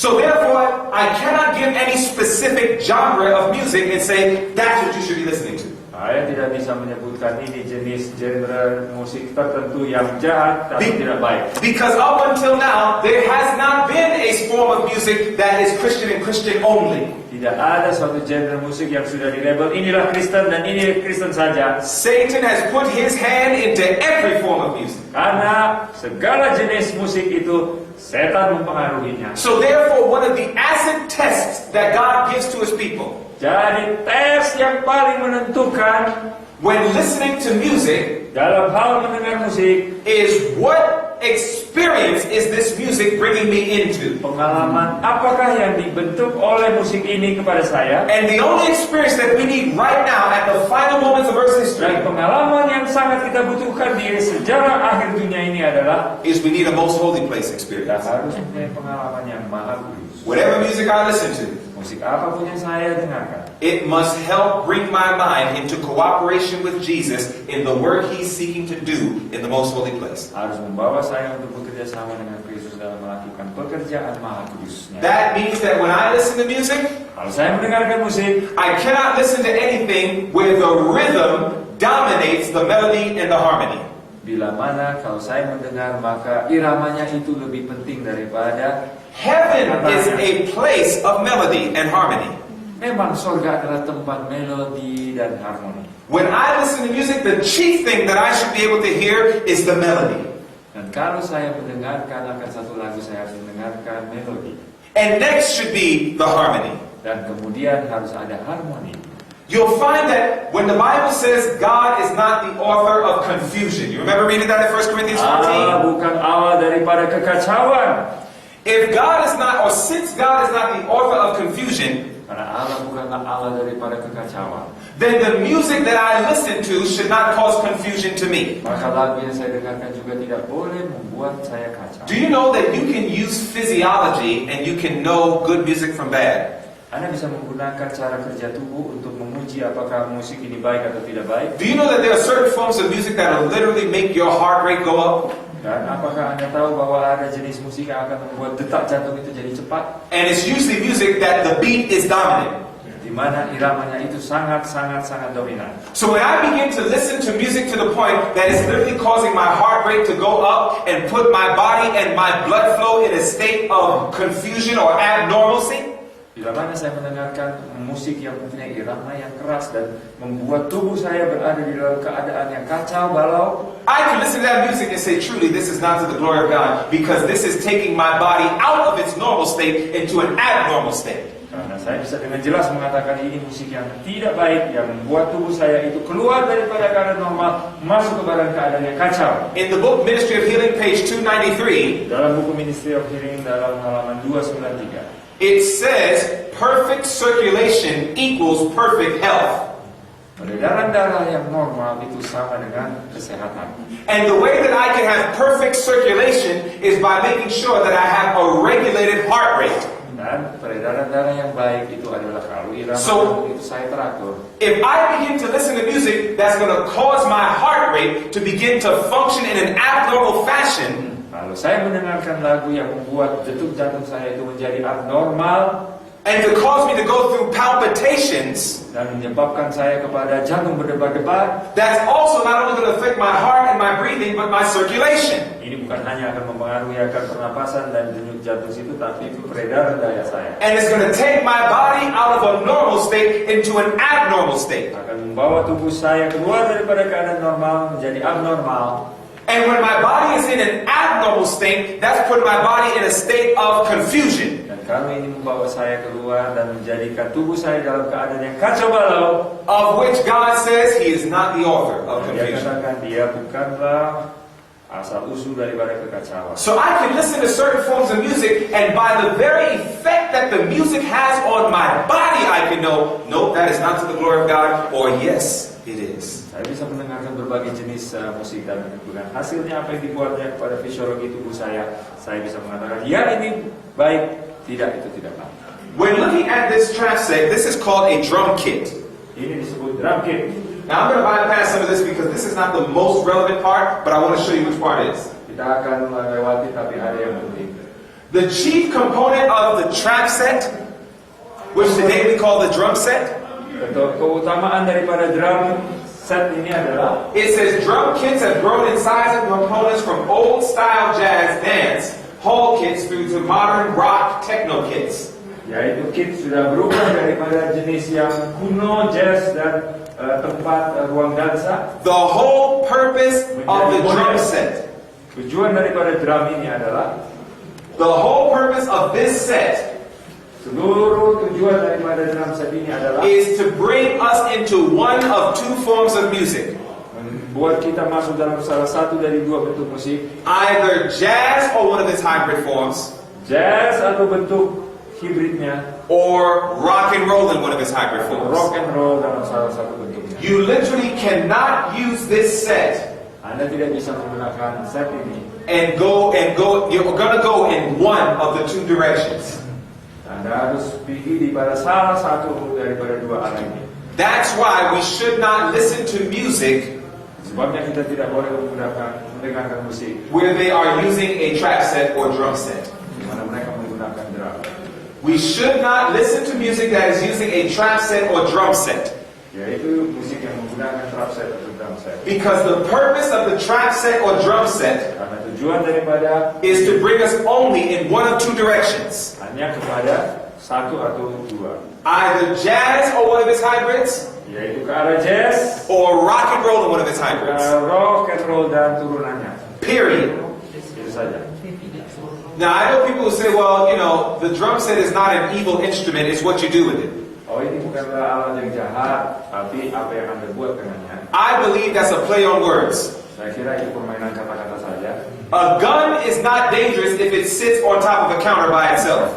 So therefore, I cannot give any specific genre of music and say that's what you should be listening to. Saya tidak bisa menyebutkan ini jenis genre musik tertentu yang jahat tapi tidak baik. Because up until now, there has not been a form of music that is Christian and Christian only. Tidak ada suatu genre musik yang sudah dilabel inilah Kristen dan ini Kristen saja. Satan has put his hand into every form of music. Karena segala jenis musik itu setan mempengaruhinya. So therefore, one of the acid tests that God gives to His people Jadi tes yang paling menentukan when listening to music dalam hal mendengar musik, is what experience is this music bringing me into? pengalaman apakah yang dibentuk oleh musik ini kepada saya. And the only experience that we need right now at the final moments of Earth's history Dan pengalaman yang sangat kita butuhkan di sejarah akhir dunia ini adalah is we need a most holy place kita experience. harus mempunyai pengalaman yang maha kudus. Whatever music I listen to, Musik apapun yang saya dengarkan, it must help bring my mind into cooperation with Jesus in the work He's seeking to do in the most holy place. harus membawa saya untuk bekerja sama dengan Kristus dalam melakukan pekerjaan maha kudusnya. That means that when I listen to music, Kalau saya mendengarkan musik, I cannot listen to anything where the rhythm dominates the melody and the harmony. bila mana kalau saya mendengar maka iramanya itu lebih penting daripada. Heaven is a place of melody and harmony. Memang surga adalah tempat melodi dan harmoni. When I listen to music, the chief thing that I should be able to hear is the melody. Dan kalau saya mendengarkan akan satu lagu, saya harus mendengarkan melodi. And next should be the harmony. Dan kemudian harus ada harmoni. You'll find that when the Bible says God is not the author of confusion. You remember reading that in 1 Corinthians 14? Bukan awal daripada kekacauan. If God is not, or since God is not the author of confusion, Karena Allah bukanlah Allah daripada kekacauan. then the music that I listen to should not cause confusion to me. Maka lagu yang saya dengarkan juga tidak boleh membuat saya kacau. Do you know that you can use physiology and you can know good music from bad? Anda bisa menggunakan cara kerja tubuh untuk menguji apakah musik ini baik atau tidak baik. Do you know that there are certain forms of music that will literally make your heart rate go up? Dan apakah Anda tahu bahwa ada jenis musik yang akan membuat detak jantung itu jadi cepat? And it's usually music that the beat is dominant. Di mana iramanya itu sangat dominan. So when I begin to listen to music to the point that it's literally causing my heart rate to go up and put my body and my blood flow in a state of confusion or abnormalcy, Bila mana saya mendengarkan musik yang mempunyai irama yang keras dan membuat tubuh saya berada di dalam keadaan yang kacau balau, I can listen to that music and say, truly, this is not to the glory of God, because this is taking my body out of its normal state into an abnormal state. karena saya bisa dengan jelas mengatakan ini musik yang tidak baik, yang membuat tubuh saya itu keluar daripada keadaan normal, masuk ke keadaan yang kacau. In the book Ministry of Healing, page 293, Dalam buku Ministry of Healing dalam halaman 293, it says, perfect circulation equals perfect health. peredaran darah yang normal itu sama dengan kesehatan. And the way that I can have perfect circulation is by making sure that I have a regulated heart rate. Dan peredaran darah yang baik itu adalah kalau irama So- itu saya teratur. If I begin to listen to music that's going to cause my heart rate to begin to function in an abnormal fashion, Kalau saya mendengarkan lagu yang membuat detuk jantung saya itu menjadi abnormal, and to cause me to go through palpitations, dan menyebabkan saya kepada jantung berdebar-debar, that's also not only going to affect my heart and my breathing, but my circulation. ini bukan hanya akan mempengaruhi akan pernapasan dan denyut jantung situ, tapi peredaran daya saya. And it's going to take my body out of a normal state into an abnormal state. Akan membawa tubuh saya keluar daripada keadaan normal menjadi abnormal. And when my body is in an abnormal state, that's putting my body in a state of confusion. Dan kalau ini membawa saya keluar dan menjadikan tubuh saya dalam keadaan yang kacau balau, Of which God says He is not the author of dia confusion. katakan dia bukanlah asal usul daripada kekacauan. So I can listen to certain forms of music, and by the very effect that the music has on my body, I can know, no, that is not to the glory of God, or yes, it is. Saya bisa mendengarkan berbagai jenis musik dan bukan hasilnya apa yang dibuatnya kepada fisiologi tubuh saya bisa mengatakan, ya ini baik, tidak, itu tidak baik. When looking at this trap set, this is called a drum kit. Ini disebut drum kit. Now I'm going to bypass some of this because this is not the most relevant part, but I want to show you which part it is. Kita akan melewati, tapi ada yang penting. The chief component of the trap set, which today we call the drum set, Keutamaan daripada drum set ini adalah, it says drum kits have grown in size and components from old style jazz dance hall kits through to modern rock techno kits. yaitu kit sudah berubah daripada jenis yang kuno, jazz, dan tempat ruang dansa. The whole purpose of the drum set, Tujuan daripada drum ini adalah, the whole purpose of this set seluruh tujuan daripada drum set ini adalah is to bring us into one of two forms of music. membuat kita masuk dalam salah satu dari dua bentuk musik, Either jazz or one of its hybrid forms, jazz atau bentuk hibridnya, or rock and roll in one of its hybrid atau forms. rock and roll dalam salah satu bentuknya. You literally cannot use this set Anda tidak bisa menggunakan set ini and go. You're gonna go in one of the two directions. Anda harus pergi di pada salah satu daripada dua arah ini. That's why we should not listen to music Sebabnya kita tidak boleh mendengarkan musik where they are using a trap set or drum set. di mana mereka menggunakan drum. We should not listen to music that is using a trap set or drum set. Yaitu musik yang menggunakan trap set atau drum set. Because the purpose of the trap set or drum set Karena tujuan daripada is to bring us only in one of two directions. hanya kepada satu atau dua, Either jazz or one of its hybrids, yaitu ke arah jazz, or rock and roll in one of its ke hybrids. arah rock and roll dan turunannya. Period. Itu saja. Now, I know people who say, well, you know, the drum set is not an evil instrument, it's what you do with it. Oh, ini bukanlah alat yang jahat, tapi apa yang Anda buat dengannya. I believe that's a play on words. Saya kira itu permainan kata-kata saja. A gun is not dangerous if it sits on top of a counter by itself.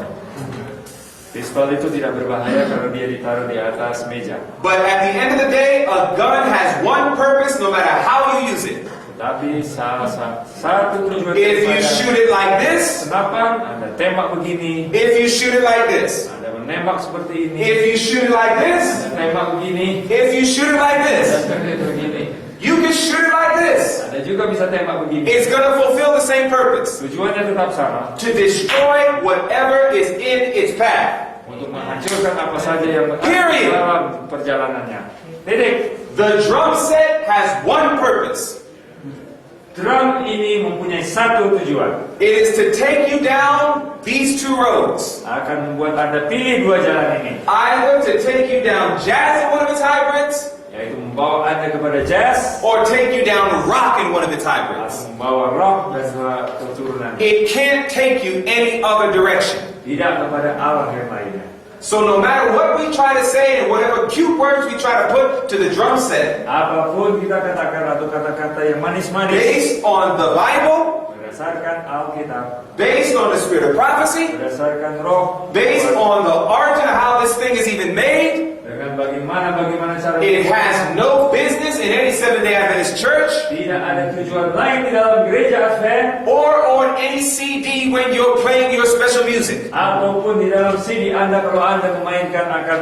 Pistol itu tidak berbahaya kalau dia ditaruh di atas meja. But at the end of the day, a gun has one purpose no matter how you use it. Tetapi salah satu tujuan If you daripada shoot it like this, senapan, Anda tembak begini, if you shoot it like this, Anda menembak seperti ini, if you shoot it like this, Anda tembak begini, if you shoot it like this, Anda begini. you can shoot it like this. Anda juga bisa tembak begini. It's going to fulfill the same purpose. Tujuannya tetap sama, To destroy whatever is in its path. untuk menghancurkan apa saja yang Period. dalam perjalanannya. Titik. The drum set has one purpose. Drum ini mempunyai satu tujuan, It is to take you down these two roads. akan membuat Anda pilih dua jalan ini, Either to take you down jazz in one of its hybrids, yaitu membawa Anda kepada jazz or take you down rock in one of its atau hybrids. membawa rock dan dua keturunan, It can't take you any other direction. tidak kepada arah yang lainnya. So no matter what we try to say and whatever cute words we try to put to the drum set, Apapun kita katakan atau kata-kata yang manis-manis based on the Bible, berdasarkan Alkitab, based on the spirit of prophecy, berdasarkan roh, based on the origin of how this thing is even made, dengan bagaimana cara it has no business in any Seventh-day Adventist church tidak ada tujuan lain di dalam gereja Advent or on any CD when you're playing your special music. ataupun di dalam CD Anda kalau Anda memainkan akan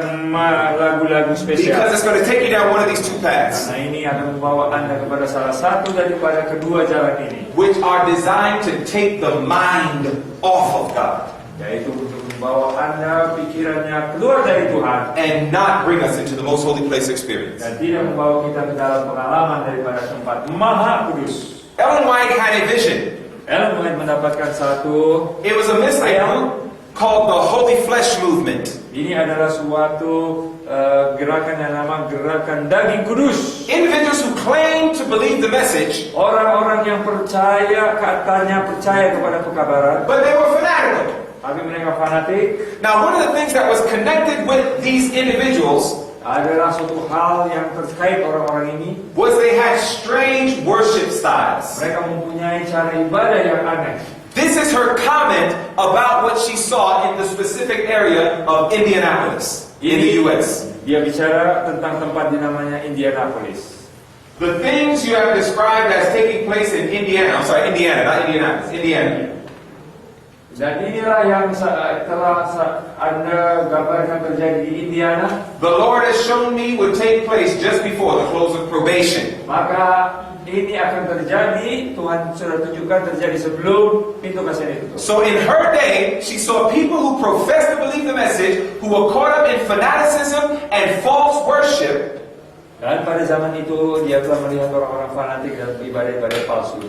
lagu-lagu spesial. Because it's going to take you down one of these two paths, Karena ini akan membawa Anda kepada salah satu daripada kedua jalan ini, which are designed to take the mind off of God. yaitu untuk membawa Anda pikirannya keluar dari Tuhan and not bring us into the most holy place experience. dan tidak membawa kita ke dalam pengalaman daripada tempat Maha Kudus. Ellen White had a vision. Ellen White mendapatkan satu, It was a movement called the Holy Flesh Movement. ini adalah suatu gerakan yang nama gerakan daging kudus. Individuals who claim to believe the message, Orang-orang yang percaya katanya percaya kepada pekabaran, but they were fanatical. tapi mereka fanatik. Now, one of the things that was connected with these individuals Adalah suatu hal yang terkait orang-orang ini. was they had strange worship styles. Mereka mempunyai cara ibadah yang aneh. This is her comment about what she saw in the specific area of Indianapolis in the U.S. Dia bicara tentang tempat dinamanya Indianapolis. The things you have described as taking place in Indiana, I'm sorry, Indiana, not Indianapolis, Indiana. Dan inilah yang telah Anda gambarkan terjadi di Indiana. The Lord has shown me would take place just before the close of probation. Maka ini akan terjadi, Tuhan sudah tunjukkan terjadi sebelum pintu kasih ditutup. So in her day, she saw people who professed to believe the message, who were caught up in fanaticism and false worship. Dan pada zaman itu dia telah melihat orang-orang fanatik dan ibadah-ibadah palsu.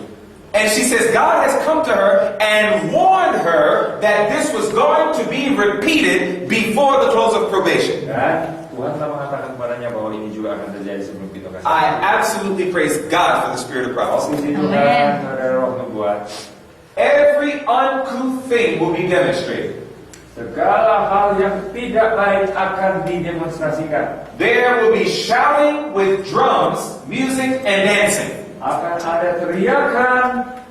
And she says God has come to her and warned her that this was going to be repeated before the close of probation. Dan Tuhan telah mengatakan kepadanya bahwa ini juga akan terjadi sebelum pintu kasih. I absolutely praise God for the spirit of prophecy. Puji Tuhan, ada roh membuat Every uncouth thing will be demonstrated. segala hal yang tidak baik akan didemonstrasikan. There will be shouting with drums, music, and dancing. Akan ada teriakan,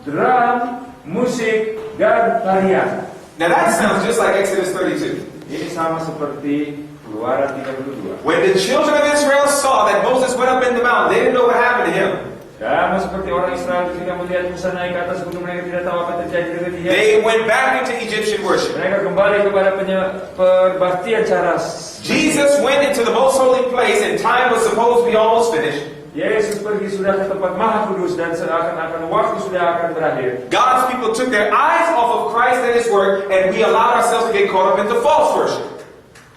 drum, musik, dan tarian. Now that sounds just like Exodus 32. Ini sama seperti Keluaran 32. When the children of Israel saw that Moses went up in the mountain, they didn't know what happened to him. Sama seperti orang Israel ketika melihat Musa naik ke atas gunung, mereka tidak tahu apa yang terjadi dengan dia. They went back into Egyptian worship. Mereka kembali kepada perbaktian cara. Jesus went into the most holy place and time was supposed to be almost finished. Yesus pergi sudah ke tempat Maha Kudus dan seakan-akan waktu sudah akan berakhir. God's people took their eyes off of Christ and His Word, and we allowed ourselves to get caught up into false worship.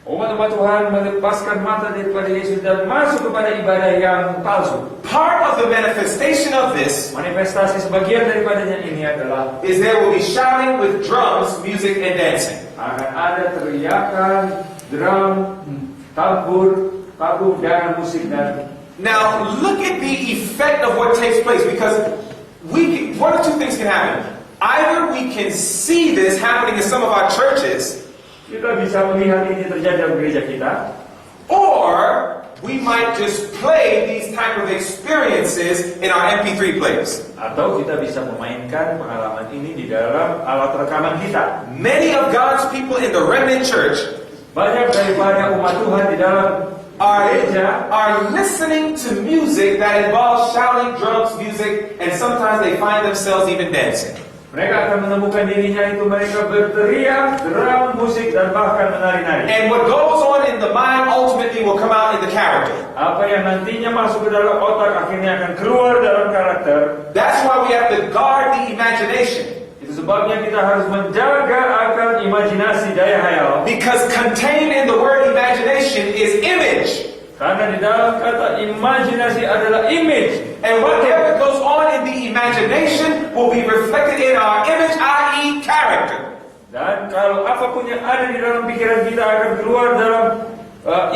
Umat-umat Tuhan melepaskan mata daripada Yesus dan masuk kepada ibadah yang palsu. Part of the manifestation of this Manifestasi sebagian daripadanya ini adalah is there will be shouting with drums, music, and dancing. akan ada teriakan, drum, tambur, dan musik dan. Now, look at the effect of what takes place, because one of two things can happen. Either we can see this happening in some of our churches, Kita bisa melihat ini terjadi dalam gereja kita, or we might just play these type of experiences in our MP3 players. atau kita bisa memainkan pengalaman ini di dalam alat rekaman kita. Many of God's people in the remnant church Banyak daripada umat Tuhan di dalam gereja are listening to music that involves shouting, drums, music, and sometimes they find themselves even dancing. mereka akan menemukan dirinya itu mereka berteriak, drum, musik, dan bahkan menari-nari. And what goes on in the mind ultimately will come out in the character. Apa yang nantinya masuk ke dalam otak akhirnya akan keluar dalam karakter. That's why we have to guard the imagination. Itu sebabnya kita harus menjaga akan imajinasi, daya hayal. Because contained in the word imagination is image. Karena di dalam kata imajinasi adalah image. And whatever goes on in the imagination will be reflected in our image, i.e. character. Dan kalau apapun yang ada di dalam pikiran kita akan keluar dalam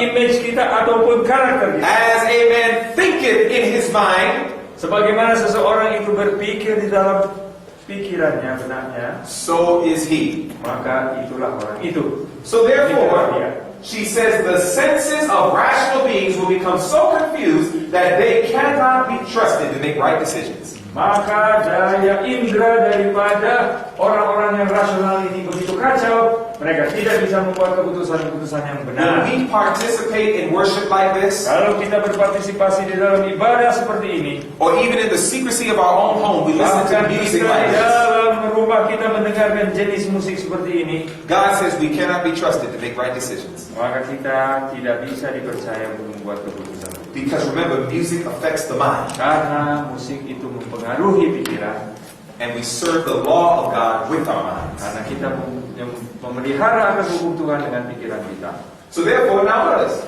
image kita ataupun karakter kita. As a man thinketh in his mind, Sebagaimana seseorang itu berpikir di dalam pikirannya, benaknya, so is he. maka itulah orang itu. So therefore, she says the senses of rational beings will become so confused that they cannot be trusted to make right decisions. Maka daya indera daripada orang-orang yang rasional ini begitu kacau, mereka tidak bisa membuat keputusan-keputusan yang When benar. we participate in worship like this, Kalau kita berpartisipasi di dalam ibadah seperti ini, or even in the secrecy of our own home, we listen to bahkan music kita like di this, dalam rumah kita mendengarkan jenis musik seperti ini, God says we cannot be trusted to make right decisions. maka kita tidak bisa dipercaya untuk membuat keputusan. Because remember, music affects the mind. Karena musik itu mempengaruhi pikiran. and we serve the law of God with our minds. Karena kita memelihara akan hukum Tuhan dengan pikiran kita. So therefore, now notice,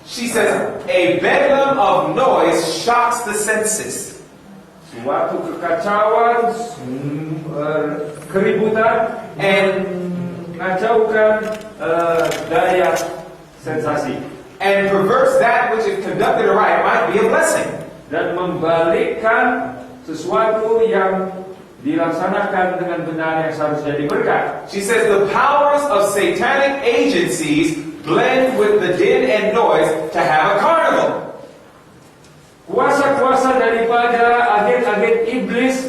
she says, a bedlam of noise shocks the senses. Suatu kekacauan, keributan, And mengacaukan daya sensasi. and perverts that which, if conducted aright, might be a blessing. Dan membalikkan sesuatu yang dilaksanakan dengan benar yang seharusnya diberkat. She says the powers of satanic agencies blend with the din and noise to have a carnival. Kuasa-kuasa daripada agen-agen iblis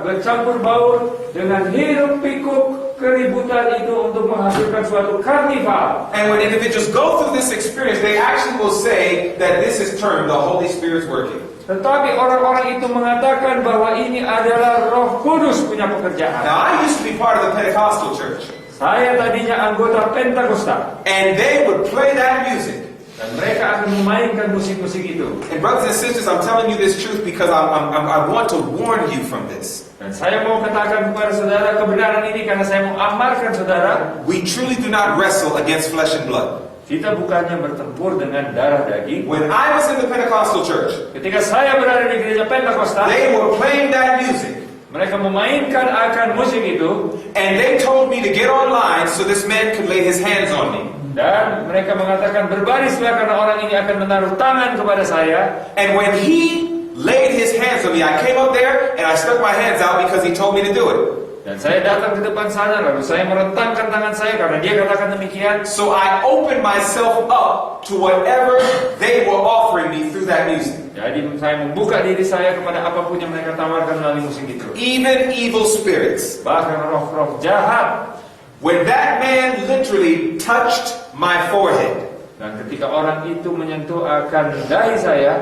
bercampur baur dengan hiruk pikuk keributan itu untuk menghasilkan suatu karnival. And when individuals go through this experience, they actually will say that this is termed the Holy Spirit's working. Tetapi orang-orang itu mengatakan bahwa ini adalah Roh Kudus punya pekerjaan. Now, I used to be part of the Pentecostal church, Saya tadinya anggota Pentakosta and they would play that music. dan mereka akan memainkan musik-musik itu. And brothers and sisters, I'm telling you this truth because I want to warn you from this. Dan saya mau katakan kepada saudara kebenaran ini karena saya mau amarkan saudara. We truly do not wrestle against flesh and blood. Kita bukannya bertempur dengan darah daging. When I was in the Pentecostal church, Ketika saya berada di gereja Pentakosta, they were playing that music, mereka memainkan akan musik itu. and they told me to get online so this man could lay his hands on me. Dan mereka mengatakan berbarislah karena orang ini akan menaruh tangan kepada saya. And when he laid his hands on me, I came up there and I stuck my hands out because he told me to do it. Dan saya datang ke depan sana lalu saya merentangkan tangan saya karena dia katakan demikian. So I opened myself up to whatever they were offering me through that music. Jadi saya membuka diri saya kepada apapun yang mereka tawarkan melalui musik itu. Even evil spirits. Bahkan roh-roh jahat. When that man literally touched my forehead, Dan ketika orang itu menyentuh akan dahi saya,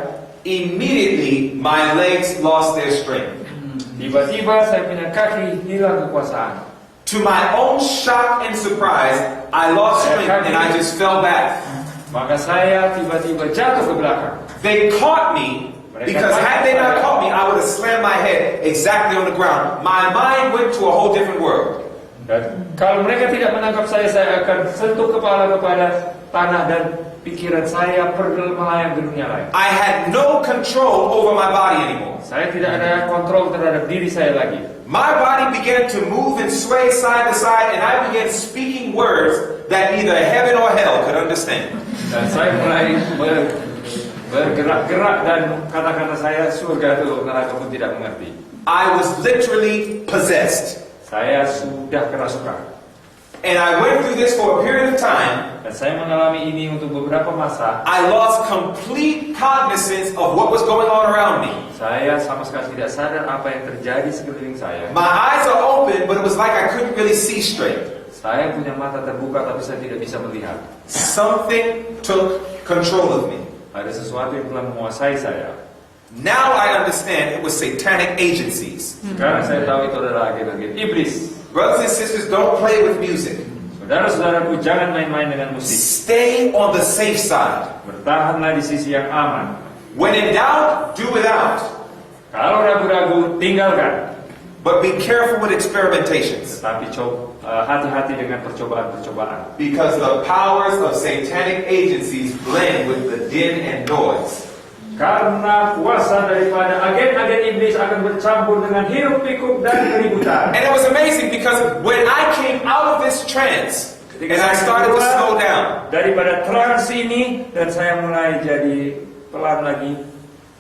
immediately my legs lost their strength. tiba-tiba saya punya kaki hilang kekuasaan. To my own shock and surprise, I lost strength and I just fell back. Maka saya tiba-tiba jatuh ke belakang. They caught me because had they not caught me, I would have slammed my head exactly on the ground. My mind went to a whole different world. Dan kalau mereka tidak menangkap saya akan sentuh kepala kepada tanah dan pikiran saya melayang ke dunia lain. I had no control over my body anymore. Saya tidak ada kontrol terhadap diri saya lagi. My body began to move and sway side to side, and I began speaking words that neither heaven or hell could understand. Dan saya mulai bergerak-gerak dan kata-kata saya surga itu neraka pun tidak mengerti. I was literally possessed. Saya sudah kerasukan. And I went through this for a period of time. Dan saya mengalami ini untuk beberapa masa. I lost complete cognizance of what was going on around me. Saya sama sekali tidak sadar apa yang terjadi sekeliling saya. My eyes are open, but it was like I couldn't really see straight. Saya punya mata terbuka tapi saya tidak bisa melihat. Something took control of me. Ada sesuatu yang telah menguasai saya. Now I understand it was satanic agencies. Sekarang saya tahu itu adalah agen-agen iblis. Brothers and sisters, don't play with music. Saudara-saudaraku, jangan main-main dengan musik. Stay on the safe side. Bertahanlah di sisi yang aman. When in doubt, do without. Kalau ragu-ragu, tinggalkan. But be careful with experimentations. Tapi hati-hati dengan percobaan-percobaan. Because the powers of satanic agencies blend with the din and noise. Karena kuasa daripada agen-agen iblis akan bercampur dengan hiruk-pikuk dan keributan. And it was amazing because when I came out of this trance and I started to slow down, Daripada trans ini dan saya mulai jadi pelan lagi.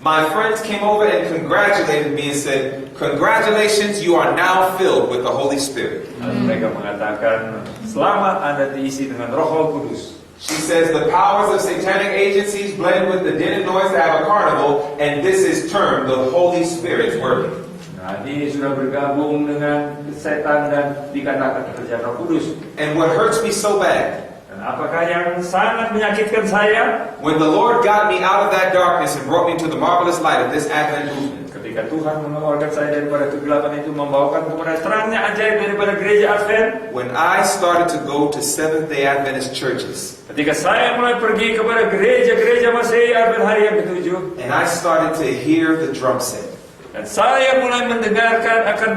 my friends came over and congratulated me and said, "Congratulations, you are now filled with the Holy Spirit." Mereka mengatakan, selamat Anda diisi dengan Roh Kudus. She says the powers of satanic agencies blend with the din and noise to have a carnival, and this is termed the Holy Spirit's working. Nah, ini sudah bergabung dengan setan dan dikatakan kerja Roh Kudus. And what hurts me so bad, Dan apakah yang sangat menyakitkan saya? when the Lord got me out of that darkness and brought me to the marvelous light of this Advent movement, Ketika Tuhan mengeluarkan saya daripada kegelapan itu, membawakan kepada terangnya ajaib daripada gereja Advent. when I started to go to Seventh-day Adventist churches, Ketika saya mulai pergi kepada gereja-gereja Masehi Advent hari yang ketujuh, and I started to hear the drum set, Dan saya mulai mendengarkan akan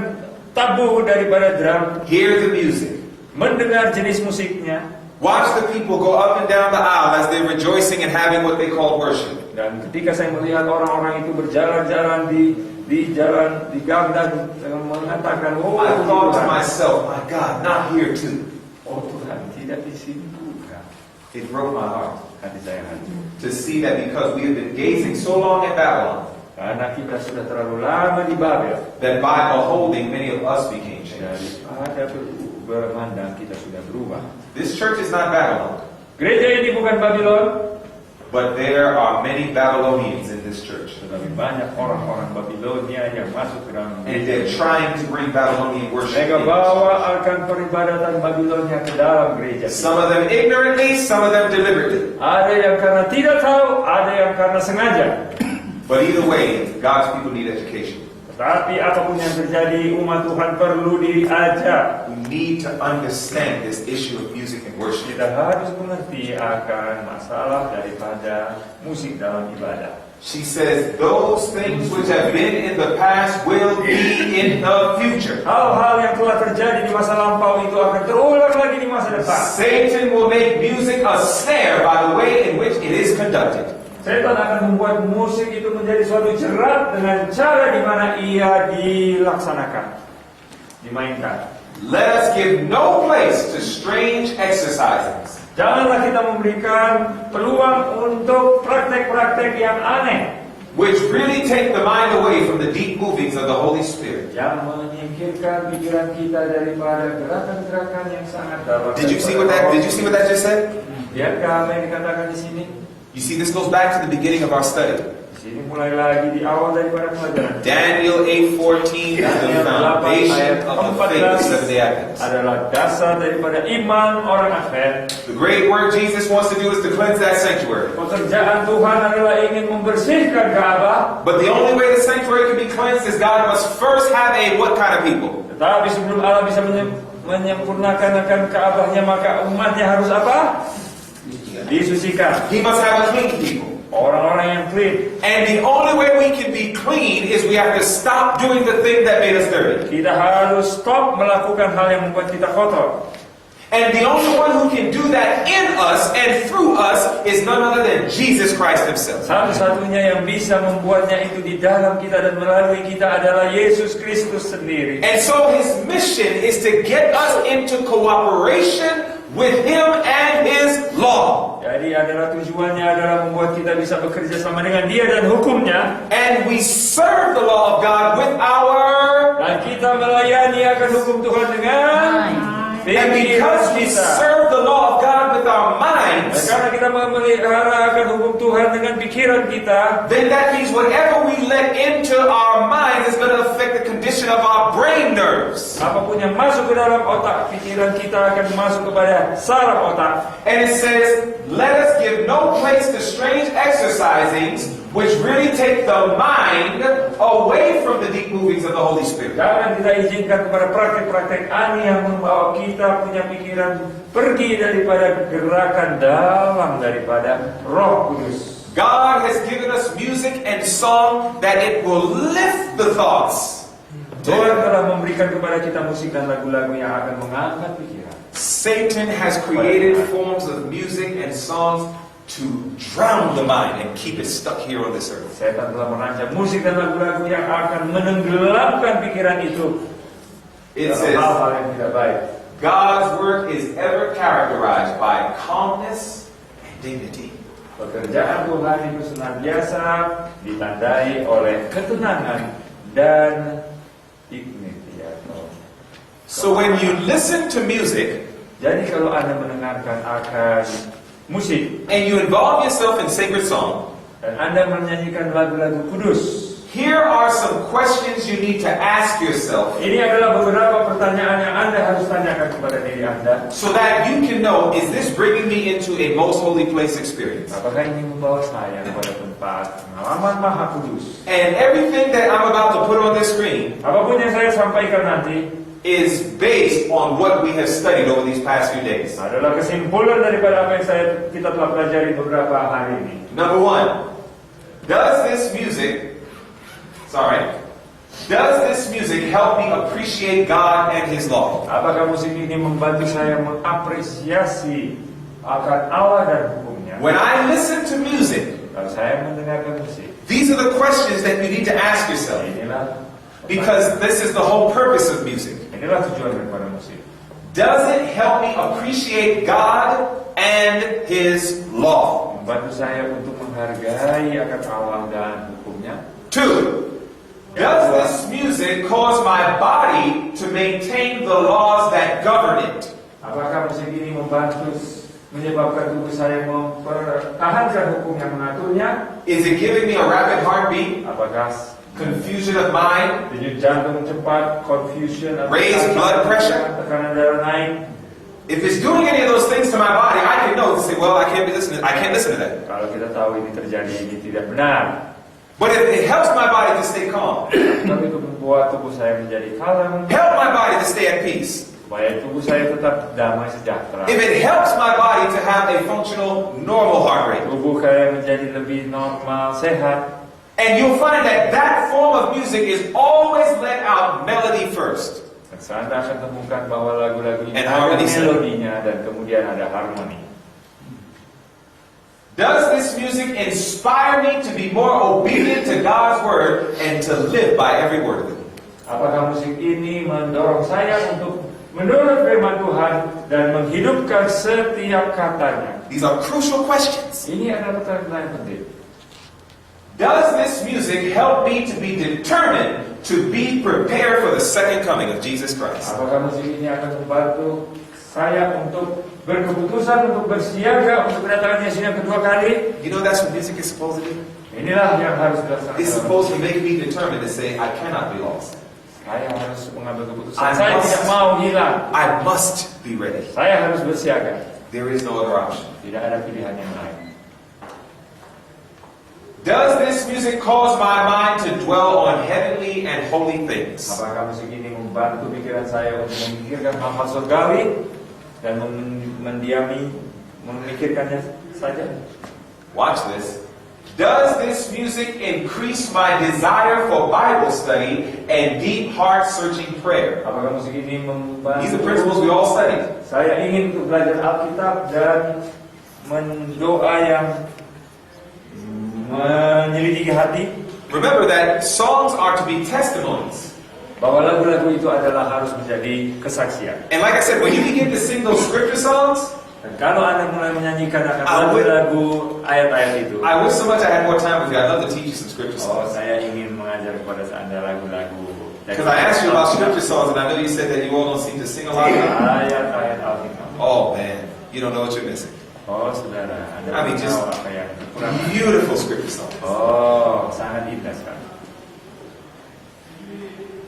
tabuh daripada drum, hear the music, mendengar jenis musiknya, watch the people go up and down the aisle as they're rejoicing and having what they call worship. dan ketika saya melihat orang-orang itu berjalan-jalan di jalan di gang dan mengatakan, oh I thought to Tuhan, myself, my God, not here too. oh Tuhan, tidak di sini juga. It broke my heart Hati saya hancur. to see that because we have been gazing so long at Babylon, Karena kita sudah terlalu lama di Babel, that by beholding many of us became changed. daripada bermandang kita sudah berubah. This church is not Babylon, Gereja ini bukan Babylon, but there are many Babylonians in this church. tetapi banyak orang-orang Babilonia yang masuk ke dalam And gereja. they're trying to bring Babylonian worship Mereka in. bawa akan peribadatan Babilonia ke dalam gereja. Some of them ignorantly, some of them deliberately. Ada yang karena tidak tahu, ada yang karena sengaja. But either way, God's people need education. Tetapi apapun yang terjadi, umat Tuhan perlu diajar. We need to understand this issue of music and worship. Kita harus mengerti akan masalah daripada musik dalam ibadah. She says, those things which have been in the past will be in the future. Hal-hal yang telah terjadi di masa lampau itu akan terulang lagi di masa depan. Satan will make music a snare by the way in which it is conducted. Setan akan membuat musik itu menjadi suatu jerat dengan cara di mana ia dilaksanakan, dimainkan. Let us give no place to strange exercisings, Janganlah kita memberikan peluang untuk praktek-praktek yang aneh which really take the mind away from the deep movings of the Holy Spirit. yang menyingkirkan pikiran kita daripada gerakan-gerakan yang sangat dalam. Did you see what that just said? Lihatkah apa yang dikatakan di sini? You see, this goes back to the beginning of our study. Di sini mulai lagi di awal daripada pelajaran. Daniel 8:14 is the foundation of the faith of Seventh-day Adventists. Adalah dasar daripada iman orang Advent. The great work Jesus wants to do is to cleanse that sanctuary. Pekerjaan Tuhan adalah ingin membersihkan Ka'bah. But the only way the sanctuary can be cleansed is God must first have a what kind of people? Tetapi sebelum Allah bisa menyempurnakan akan Ka'bahnya, maka umatnya harus apa? Disucikan. He must have a clean people. Orang-orang yang clean. And the only way we can be clean is we have to stop doing the thing that made us dirty. Kita harus stop melakukan hal yang membuat kita kotor. And the only one who can do that in us and through us is none other than Jesus Christ himself. Satu-satunya yang bisa membuatnya itu di dalam kita dan melalui kita adalah Yesus Kristus sendiri. And so his mission is to get us into cooperation with him and his law. Jadi adalah tujuannya adalah membuat kita bisa bekerja sama dengan dia dan hukumnya. And we serve the law of God with our... Dan kita melayani akan hukum Tuhan dengan And because pikiran we kita. serve the law of God with our Dan minds, karena kita memelihara akan hukum Tuhan dengan pikiran kita, then that means whatever we let into our mind is going to affect the condition of our brain nerves. apapun yang masuk ke dalam otak, pikiran kita akan masuk kepada saraf otak. And it says, let us give no place to strange exercisings, which really take the mind away from the deep movings of the Holy Spirit. Jangan kita izinkan kepada praktek-praktek aneh yang membawa kita punya pikiran pergi daripada gerakan dalam daripada Roh Kudus. God has given us music and song that it will lift the thoughts. Tuhan telah memberikan kepada kita musik dan lagu-lagu yang akan mengangkat pikiran. Satan has created forms of music and songs to drown the mind and keep it stuck here on this earth. Setan telah merancang musik dan lagu-lagu yang akan menenggelamkan pikiran itu It dalam says, hal-hal yang tidak baik. God's work is ever characterized by calmness and dignity. Pekerjaan Tuhan itu senantiasa ditandai oleh ketenangan dan dignity. So when you listen to music Jadi kalau Anda mendengarkan akan musik and you involve yourself in sacred song, dan Anda menyanyikan lagu-lagu kudus, here are some questions you need to ask yourself ini adalah beberapa pertanyaan yang Anda harus tanyakan kepada diri Anda. so that you can know, is this bringing me into a most holy place experience? Apakah ini membawa saya kepada tempat pengalaman Maha Kudus? And everything that I'm about to put on this screen Apapun yang saya sampaikan nanti is based on what we have studied over these past few days. adalah kesimpulan daripada apa yang kita telah pelajari beberapa hari ini. Number one, does this music, Does this music help me appreciate God and His law? Apakah musik ini membantu saya mengapresiasi akan Allah dan hukumnya? When I listen to music, Kalau saya mendengarkan musik, these are the questions that you need to ask yourself, inilah because this is the whole purpose of music. inilah tujuan daripada musik. Does it help me appreciate God and His law? Membantu saya untuk menghargai akan Allah dan hukumnya. 2, does this music cause my body to maintain the laws that govern it? Apakah musik ini membantu menyebabkan tubuh saya mempertahankan hukum yang mengaturnya? Is it giving me a rapid heartbeat, Apakah confusion of mind, denyut jantung cepat, confusion, Raised blood pressure? tekanan darah naik? if it's doing any of those things to my body, I can know to say, well, I can't listen to that. Kalau kita tahu ini terjadi, ini tidak benar. But if it helps my body to stay calm, Tapi itu membuat tubuh saya menjadi kalem, help my body to stay at peace, supaya tubuh saya tetap damai sejahtera. if it helps my body to have a functional, normal heart rate, Tubuh saya menjadi lebih normal, sehat. and you'll find that that form of music is always let out melody first. Dan Anda akan temukan bahwa lagu-lagu ini And ada harmony set. melodinya dan kemudian ada harmoni. Does this music inspire me to be more obedient to God's word and to live by every word of it? Apakah musik ini mendorong saya untuk menurut firman Tuhan dan menghidupkan setiap katanya? These are crucial questions. Ini adalah pertanyaan penting. Does this music help me to be determined to be prepared for the second coming of Jesus Christ? Apakah musik ini akan membantu saya untuk berkeputusan untuk bersiaga untuk kedatangan Yesus yang kedua kali? You know that's what music is supposed to do? Inilah yang harus It's dilaksanakan. supposed to make me determined to say, I cannot be lost. Saya harus mengambil keputusan. I Saya must. tidak mau hilang. I must be ready. Saya harus bersiaga. There is no other option. Tidak ada pilihan yang lain. Does this music cause my mind to dwell on heavenly and holy things? Apakah musik ini membantu pikiran saya untuk memikirkan hal-hal surgawi dan memikirkannya saja? Watch this. Does this music increase my desire for Bible study and deep heart-searching prayer? Apakah musik ini membantu These are principles we all studied. saya ingin untuk belajar Alkitab dan mendoa yang menyelidiki hati? Remember that songs are to be testimonies. Bahwa lagu-lagu itu adalah harus menjadi kesaksian. And like I said, when you begin to sing those scripture songs, Dan kalau Anda mulai menyanyikan akan I would- lagu-lagu ayat-ayat itu, I wish so much I had more time with you. I'd love to teach you some scripture oh, songs. saya ingin mengajar kepada Anda lagu-lagu. Because I asked you about scripture songs, and I know you said that you all don't seem to sing a lot. Ayat-ayat Alkitab. Oh man, you don't know what you're missing. Oh, saudara, Anda I mean, tahu just- apa yang kurang. Beautiful scripture songs. Oh, sangat indah sekali.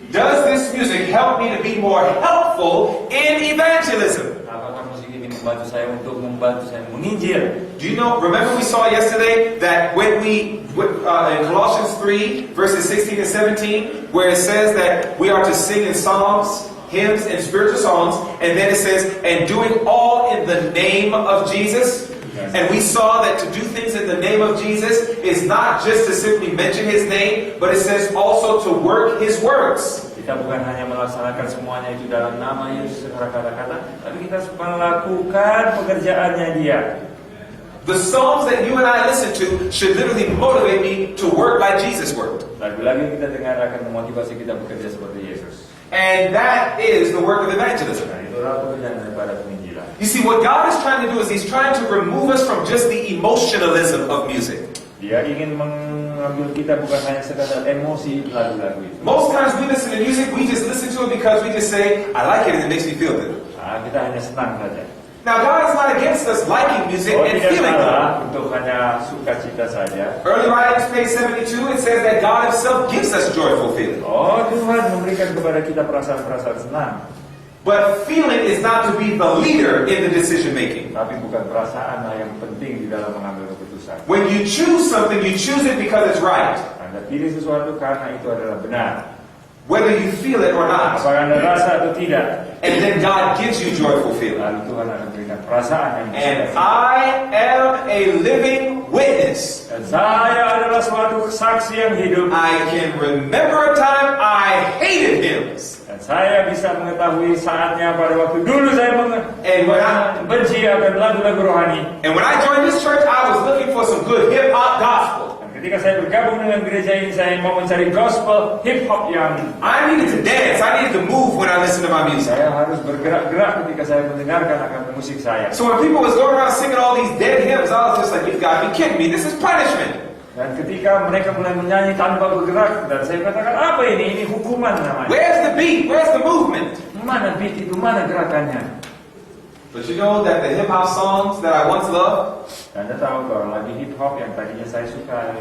Does this music help me to be more helpful in evangelism? Apakah musik ini membantu saya untuk membantu saya menginjil? Do you know, remember we saw yesterday that when in Colossians 3, verses 16 and 17, where it says that we are to sing in psalms, hymns, and spiritual songs, and then it says, and doing all in the name of Jesus? Yes. And we saw that to do things in the name of Jesus is not just to simply mention His name, but it says also to work His works. Kita bukan hanya melaksanakan semuanya itu dalam nama Yesus secara kata-kata, tapi kita melakukan pekerjaannya Dia. The songs that you and I listen to should literally motivate me to work like Jesus worked. Lagu-lagu yang kita dengar akan memotivasi kita bekerja seperti Yesus. And that is the work of evangelism. Nah, itulah pekerjaan daripada penginjilan. You see, what God is trying to do is He's trying to remove us from just the emotionalism of music. Dia ingin mengambil kita bukan hanya sekadar emosi lagu-lagu itu. Most times we listen to music, we just listen to it because we just say, I like it and it makes me feel good. Nah, kita hanya senang saja. Now, God is not against us liking music Oh, and tidak feeling good. salah untuk hanya sukacita saja. Early writings, page 72, it says that God Himself gives us joyful feeling. Oh, Tuhan memberikan kepada kita perasaan-perasaan senang. But feeling is not to be the leader in the decision making. Tapi bukan perasaan yang penting di dalam mengambil keputusan. When you choose something, you choose it because it's right. Anda pilih sesuatu karena itu adalah benar. whether you feel it or not. Apakah Anda rasa atau tidak? And then God gives you joyful feeling. Lalu Tuhan akan berikan perasaan yang And bisa. I am a living witness. Dan saya adalah suatu saksi yang hidup. I can remember a time I hated hymns. Dan saya bisa mengetahui saatnya pada waktu dulu saya benci akan lagu-lagu rohani. And when I joined this church, I was looking for some good hip-hop gospel. Dan ketika saya bergabung dengan gereja ini, saya mau mencari gospel hip hop yang I needed to dance. I needed to move when I listened to my music. saya harus bergerak-gerak ketika saya mendengarkan akan musik saya. So when people was going around singing all these dead hymns, I was just like, you've got to be kidding me. This is punishment. Dan ketika mereka mulai menyanyi tanpa bergerak, dan saya katakan, apa ini? Ini hukuman namanya. Where's the beat? Where's the movement? Mana beat itu? Mana gerakannya? But you know that the hip-hop songs that I once loved, Anda tahu kalau lagi hip hop yang tadinya saya suka,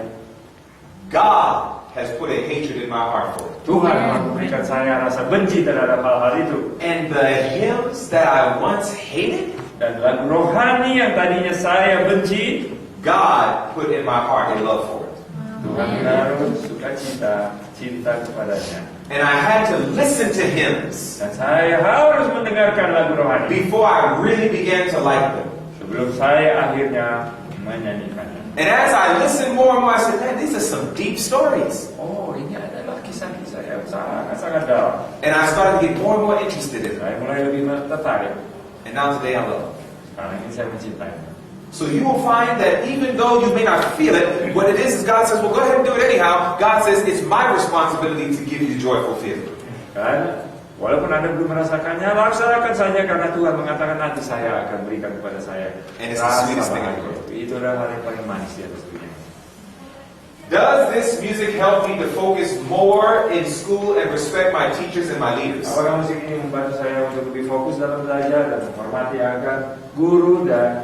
God has put a hatred in my heart for it. Tuhan memberikan saya rasa benci terhadap hal-hal itu. And the hymns that I once hated, Dan lagu rohani yang tadinya saya benci, God put in my heart a love for it. Tuhan menaruh sukacita, cinta kepadanya. And I had to listen to hymns Dan saya harus mendengarkan lagu rohani before I really began to like them. sebelum saya akhirnya menyanyikannya. And as I listened more and more, I said, man, these are some deep stories. Oh, ini adalah kisah-kisah yang sangat-sangat dalam. And I started to get more and more interested in them. Saya mulai lebih tertarik. And now today I love them. Sekarang ini saya mencintainya. So you will find that even though you may not feel it, what it is God says, well, go ahead and do it anyhow. God says, it's my responsibility to give you joyful feeling. Dan walaupun Anda belum merasakannya, laksanakan saja karena Tuhan mengatakan nanti saya akan berikan kepada saya. And it's the sweetest thing in the world. Itu adalah hal yang paling manis di atas dunia. Does this music help me to focus more in school and respect my teachers and my leaders? Apakah musik ini membantu saya untuk lebih fokus dalam belajar dan menghormati akan guru dan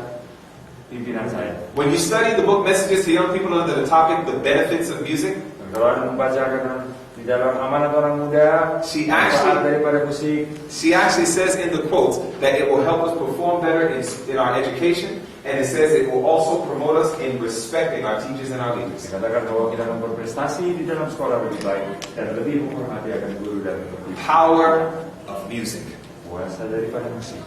pimpinan saya? When you study the book Messages to Young People under the topic, The Benefits of Music, Dan kalau Anda membacakan di dalam amanat orang muda, She manfaat actually- daripada musik, she actually says in the quotes that it will help us perform better in our education, and it says it will also promote us in respecting our teachers and our leaders. dikatakan bahwa kita akan berprestasi di dalam sekolah lebih baik dan lebih menghormati akan guru dan pimpinan. Power of music. Kuasa daripada musik.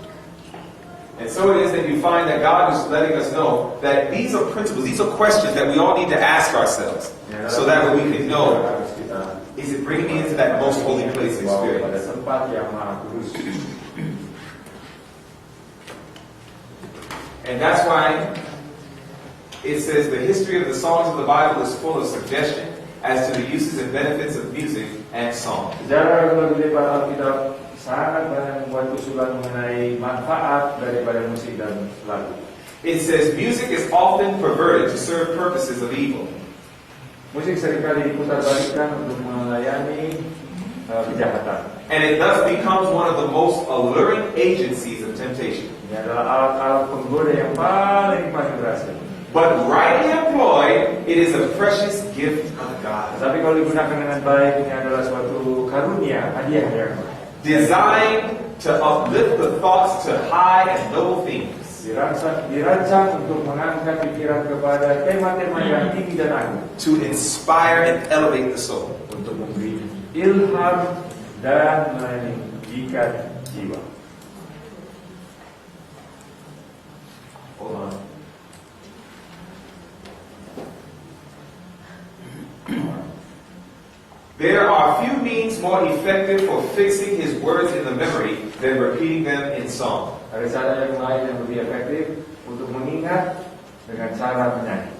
And so it is that you find that God is letting us know that these are principles, these are questions that we all need to ask ourselves, so that way we can know, Harus kita is it bringing me into that most holy place bawa pada experience? tempat yang maha kudus. And that's why it says the history of the songs of the Bible is full of suggestion as to the uses and benefits of music and song. Sejarah lagu lebar Alkitab sangat banyak membuat usulan mengenai manfaat daripada musik dan lagu. It says music is often perverted to serve purposes of evil. Musik seringkali diputarbalikkan untuk melayani kejahatan. And it thus becomes one of the most alluring agencies of temptation. Ini adalah alat-alat penggoda yang paling berhasil. But rightly employed, it is a precious gift of God, Tapi kalau digunakan dengan baik, ini adalah suatu karunia, hadiah yang designed to uplift the thoughts to high and noble themes, dirancang untuk mengangkat pikiran kepada tema-tema yang tinggi dan agung, to inspire and elevate the soul. untuk memberi ilham dan meninggikan jiwa. Hold on. There are few means more effective for fixing his words in the memory than repeating them in song. Ada cara yang lain yang lebih efektif untuk mengingat dengan cara menyanyi.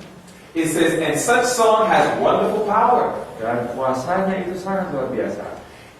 It says, and such song has wonderful power. Dan kuasanya itu sangat luar biasa.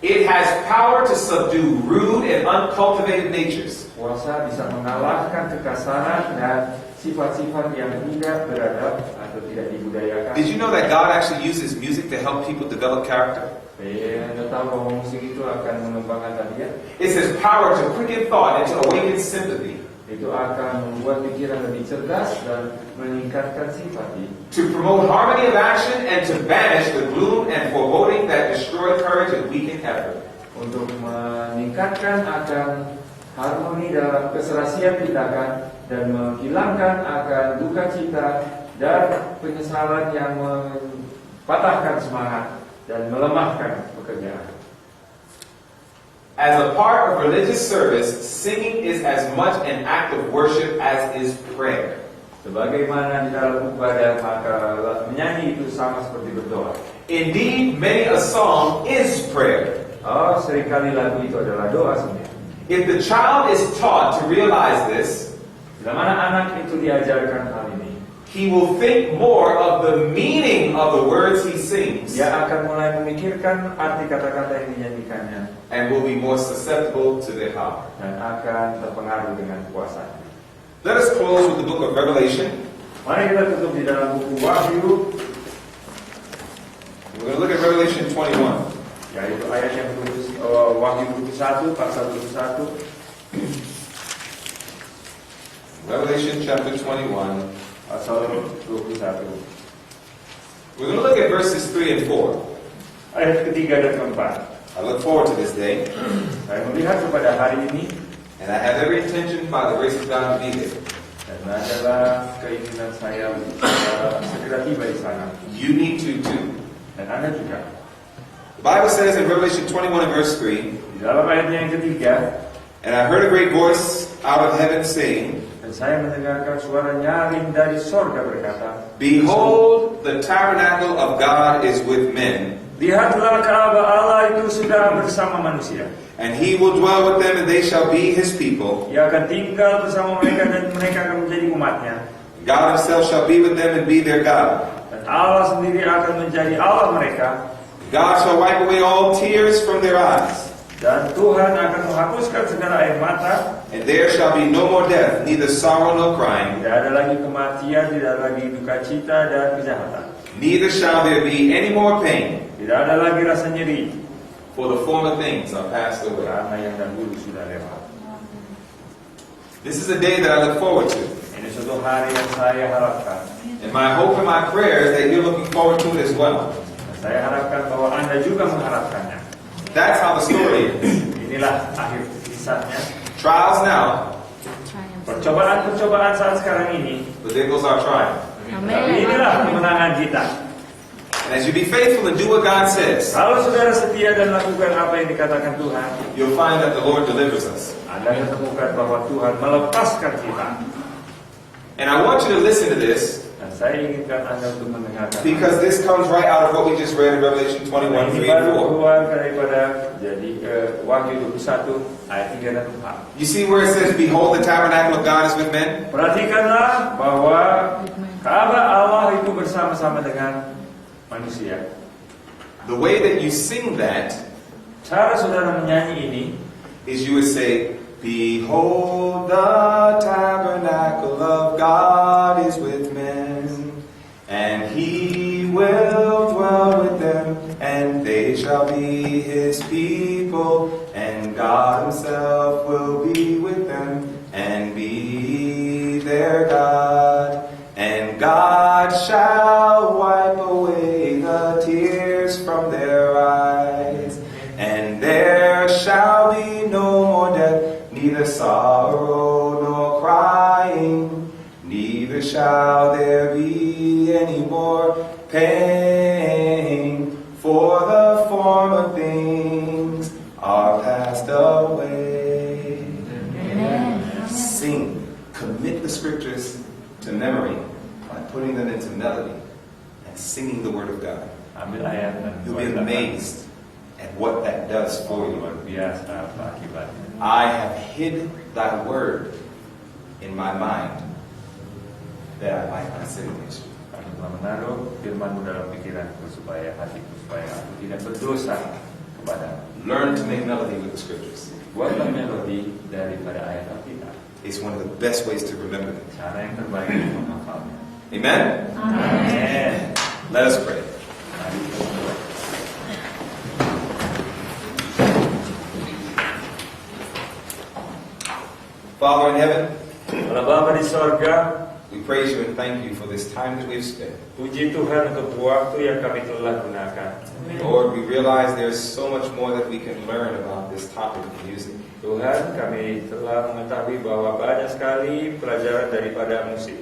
It has power to subdue rude and uncultivated natures. Kuasa bisa mengalahkan kekasaran dan sifat-sifat yang tidak beradab atau tidak dibudayakan. Did you know that God actually uses music to help people develop character? Anda tahu bahwa musik itu akan mengembangkan tabiat. It says power to quicken thought and to awaken sympathy, Itu akan membuat pikiran lebih cerdas dan meningkatkan simpati. to promote harmony of action and to banish the gloom and foreboding that destroy courage and weaken effort. Untuk meningkatkan akan harmoni dalam keserasian tindakan dan menghilangkan akan duka cita dan penyesalan yang mempatahkan semangat dan melemahkan pekerjaan. As a part of religious service, singing is as much an act of worship as is prayer. Sebagaimana di dalam ibadah, maka menyanyi itu sama seperti berdoa. Indeed, many a song is prayer. Oh, seringkali lagu itu adalah doa sendiri. If the child is taught to realize this, Bila mana anak itu diajarkan hal ini, he will think more of the meaning of the words he sings dia akan mulai memikirkan arti kata-kata yang dinyanyikannya and will be more susceptible to their power. dan akan terpengaruh dengan kuasanya. Let us close with the book of Revelation. Mari kita tutup di dalam buku Wahyu, We're going to look at Revelation 21. yaitu ayat yang Wahyu 21, pasal 21. Revelation chapter 21. Pasal 21. We're going to look at verses 3 and 4. Ayat ketiga dan keempat. I look forward to this day, Saya melihat kepada hari ini and I have every intention by the grace of God to be there. dan adalah keinginan saya segera tiba di sana. You need to too. Dan Anda juga. The Bible says in Revelation 21 and verse 3, Di dalam ayatnya yang ketiga, and I heard a great voice out of heaven saying, dan saya mendengarkan suara nyaring dari sorga berkata, Behold, the tabernacle of God is with men, lihatlah Ka'bah Allah itu sudah bersama manusia. and he will dwell with them, and they shall be his people. Ia akan tinggal bersama mereka dan mereka akan menjadi umatnya. God himself shall be with them and be their God. Dan Allah sendiri akan menjadi Allah mereka. God shall wipe away all tears from their eyes, Dan Tuhan akan menghapuskan segala air mata. and there shall be no more death, neither sorrow nor crying, Tidak ada lagi kematian, tidak ada lagi duka cita dan kejahatan. neither shall there be any more pain, Tidak ada lagi rasa nyeri, for the former things are passed away. karena yang dahulu sudah lewat. This is a day that I look forward to, Ini suatu hari yang saya harapkan. and my hope and my prayer is that you're looking forward to it as well. Dan saya harapkan bahwa Anda juga mengharapkannya. That's how the story is. Inilah akhir kisahnya. Trials now, Percobaan-percobaan saat sekarang ini. but there goes our trial. Tapi inilah kemenangan kita. And as you be faithful and do what God says, Kalau saudara setia dan lakukan apa yang dikatakan Tuhan, you'll find that the Lord delivers us. Anda akan temukan bahwa Tuhan melepaskan kita. And I want you to listen to this, Dan saya inginkan Anda untuk mendengarkan. because this comes right out of what we just read in Revelation 21, Ini 3 baru and 4. keluar daripada jadi Wahyu 21 ayat 3 dan 4. You see where it says, Behold, the tabernacle of God is with men? Perhatikanlah bahwa Ka'bah Allah itu bersama-sama dengan manusia. The way that you sing that Cara saudara menyanyi ini, is you would say, Behold, the tabernacle of God is with men, and he will dwell with them, and they shall be his people, and God himself will be with them, and be their God, and God shall wipe away the tears from their eyes, and there shall be no more death, neither sorrow nor crying, neither shall there be any more pain, for the former things are passed away. Amen. Sing, commit the scriptures to memory by putting them into melody and singing the word of God. ambil ayat dan You'll be amazed at what that does for you. luar biasa apa akibatnya. I have hid thy word in my mind that I might not sin against you. Aku telah menaruh firman-Mu dalam pikiranku supaya hatiku, supaya aku tidak berdosa kepada. Learn to make melody with the scriptures. Buatlah melodi daripada ayat Alkitab. It's one of the best ways to remember them. Cara yang terbaik untuk menghafalnya. Amen? Amin. Let us pray. Mari kita berdoa. Father in heaven, Allah Bapa di sorga, we praise you and thank you for this time that we've spent. puji Tuhan untuk waktu yang kami telah gunakan. Lord, we realize there's so much more that we can learn about this topic of music. Tuhan, kami telah mengetahui bahwa banyak sekali pelajaran daripada musik.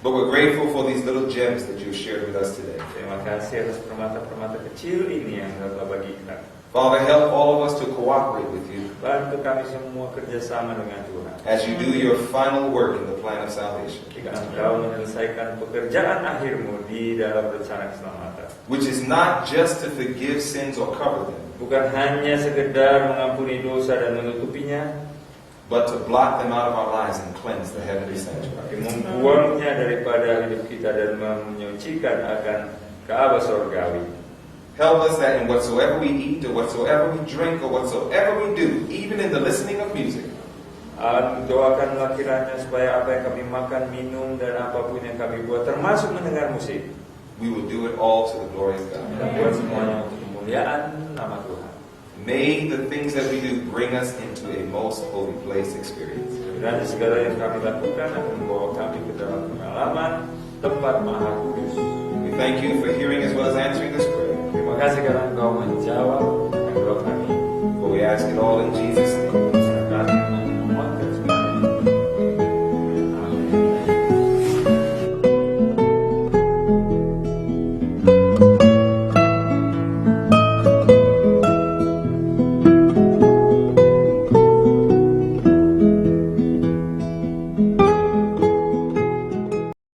But we're grateful for these little gems that you shared with us today. Terima kasih atas permata-permata kecil ini yang telah bagi kita. Father, help all of us to cooperate with you Bantu kami semua kerjasama dengan Tuhan. as you do your final work in the plan of salvation, Jika Engkau menyelesaikan pekerjaan akhirmu di dalam rencana keselamatan. which is not just to forgive sins or cover them, Bukan hanya sekedar mengampuni dosa dan menutupinya, but to blot them out of our lives and cleanse the heavenly sanctuary. tapi membuangnya daripada hidup kita dan menyucikan akan Ka'bah sorgawi. Help us that in whatsoever we eat or whatsoever we drink or whatsoever we do, even in the listening of music, Doakanlah kiranya supaya apa yang kami makan, minum, dan apapun yang kami buat, termasuk mendengar musik, we will do it all to the glory of God. kita buat semuanya untuk kemuliaan nama Tuhan. May the things that we do bring us into a most holy place experience. Dan segala yang kami lakukan akan membawa kami ke dalam pengalaman tempat maha kudus. We thank you for hearing as well as answering this prayer. Terima kasih karena Engkau menjawab doa kami. For we ask it all in Jesus' name.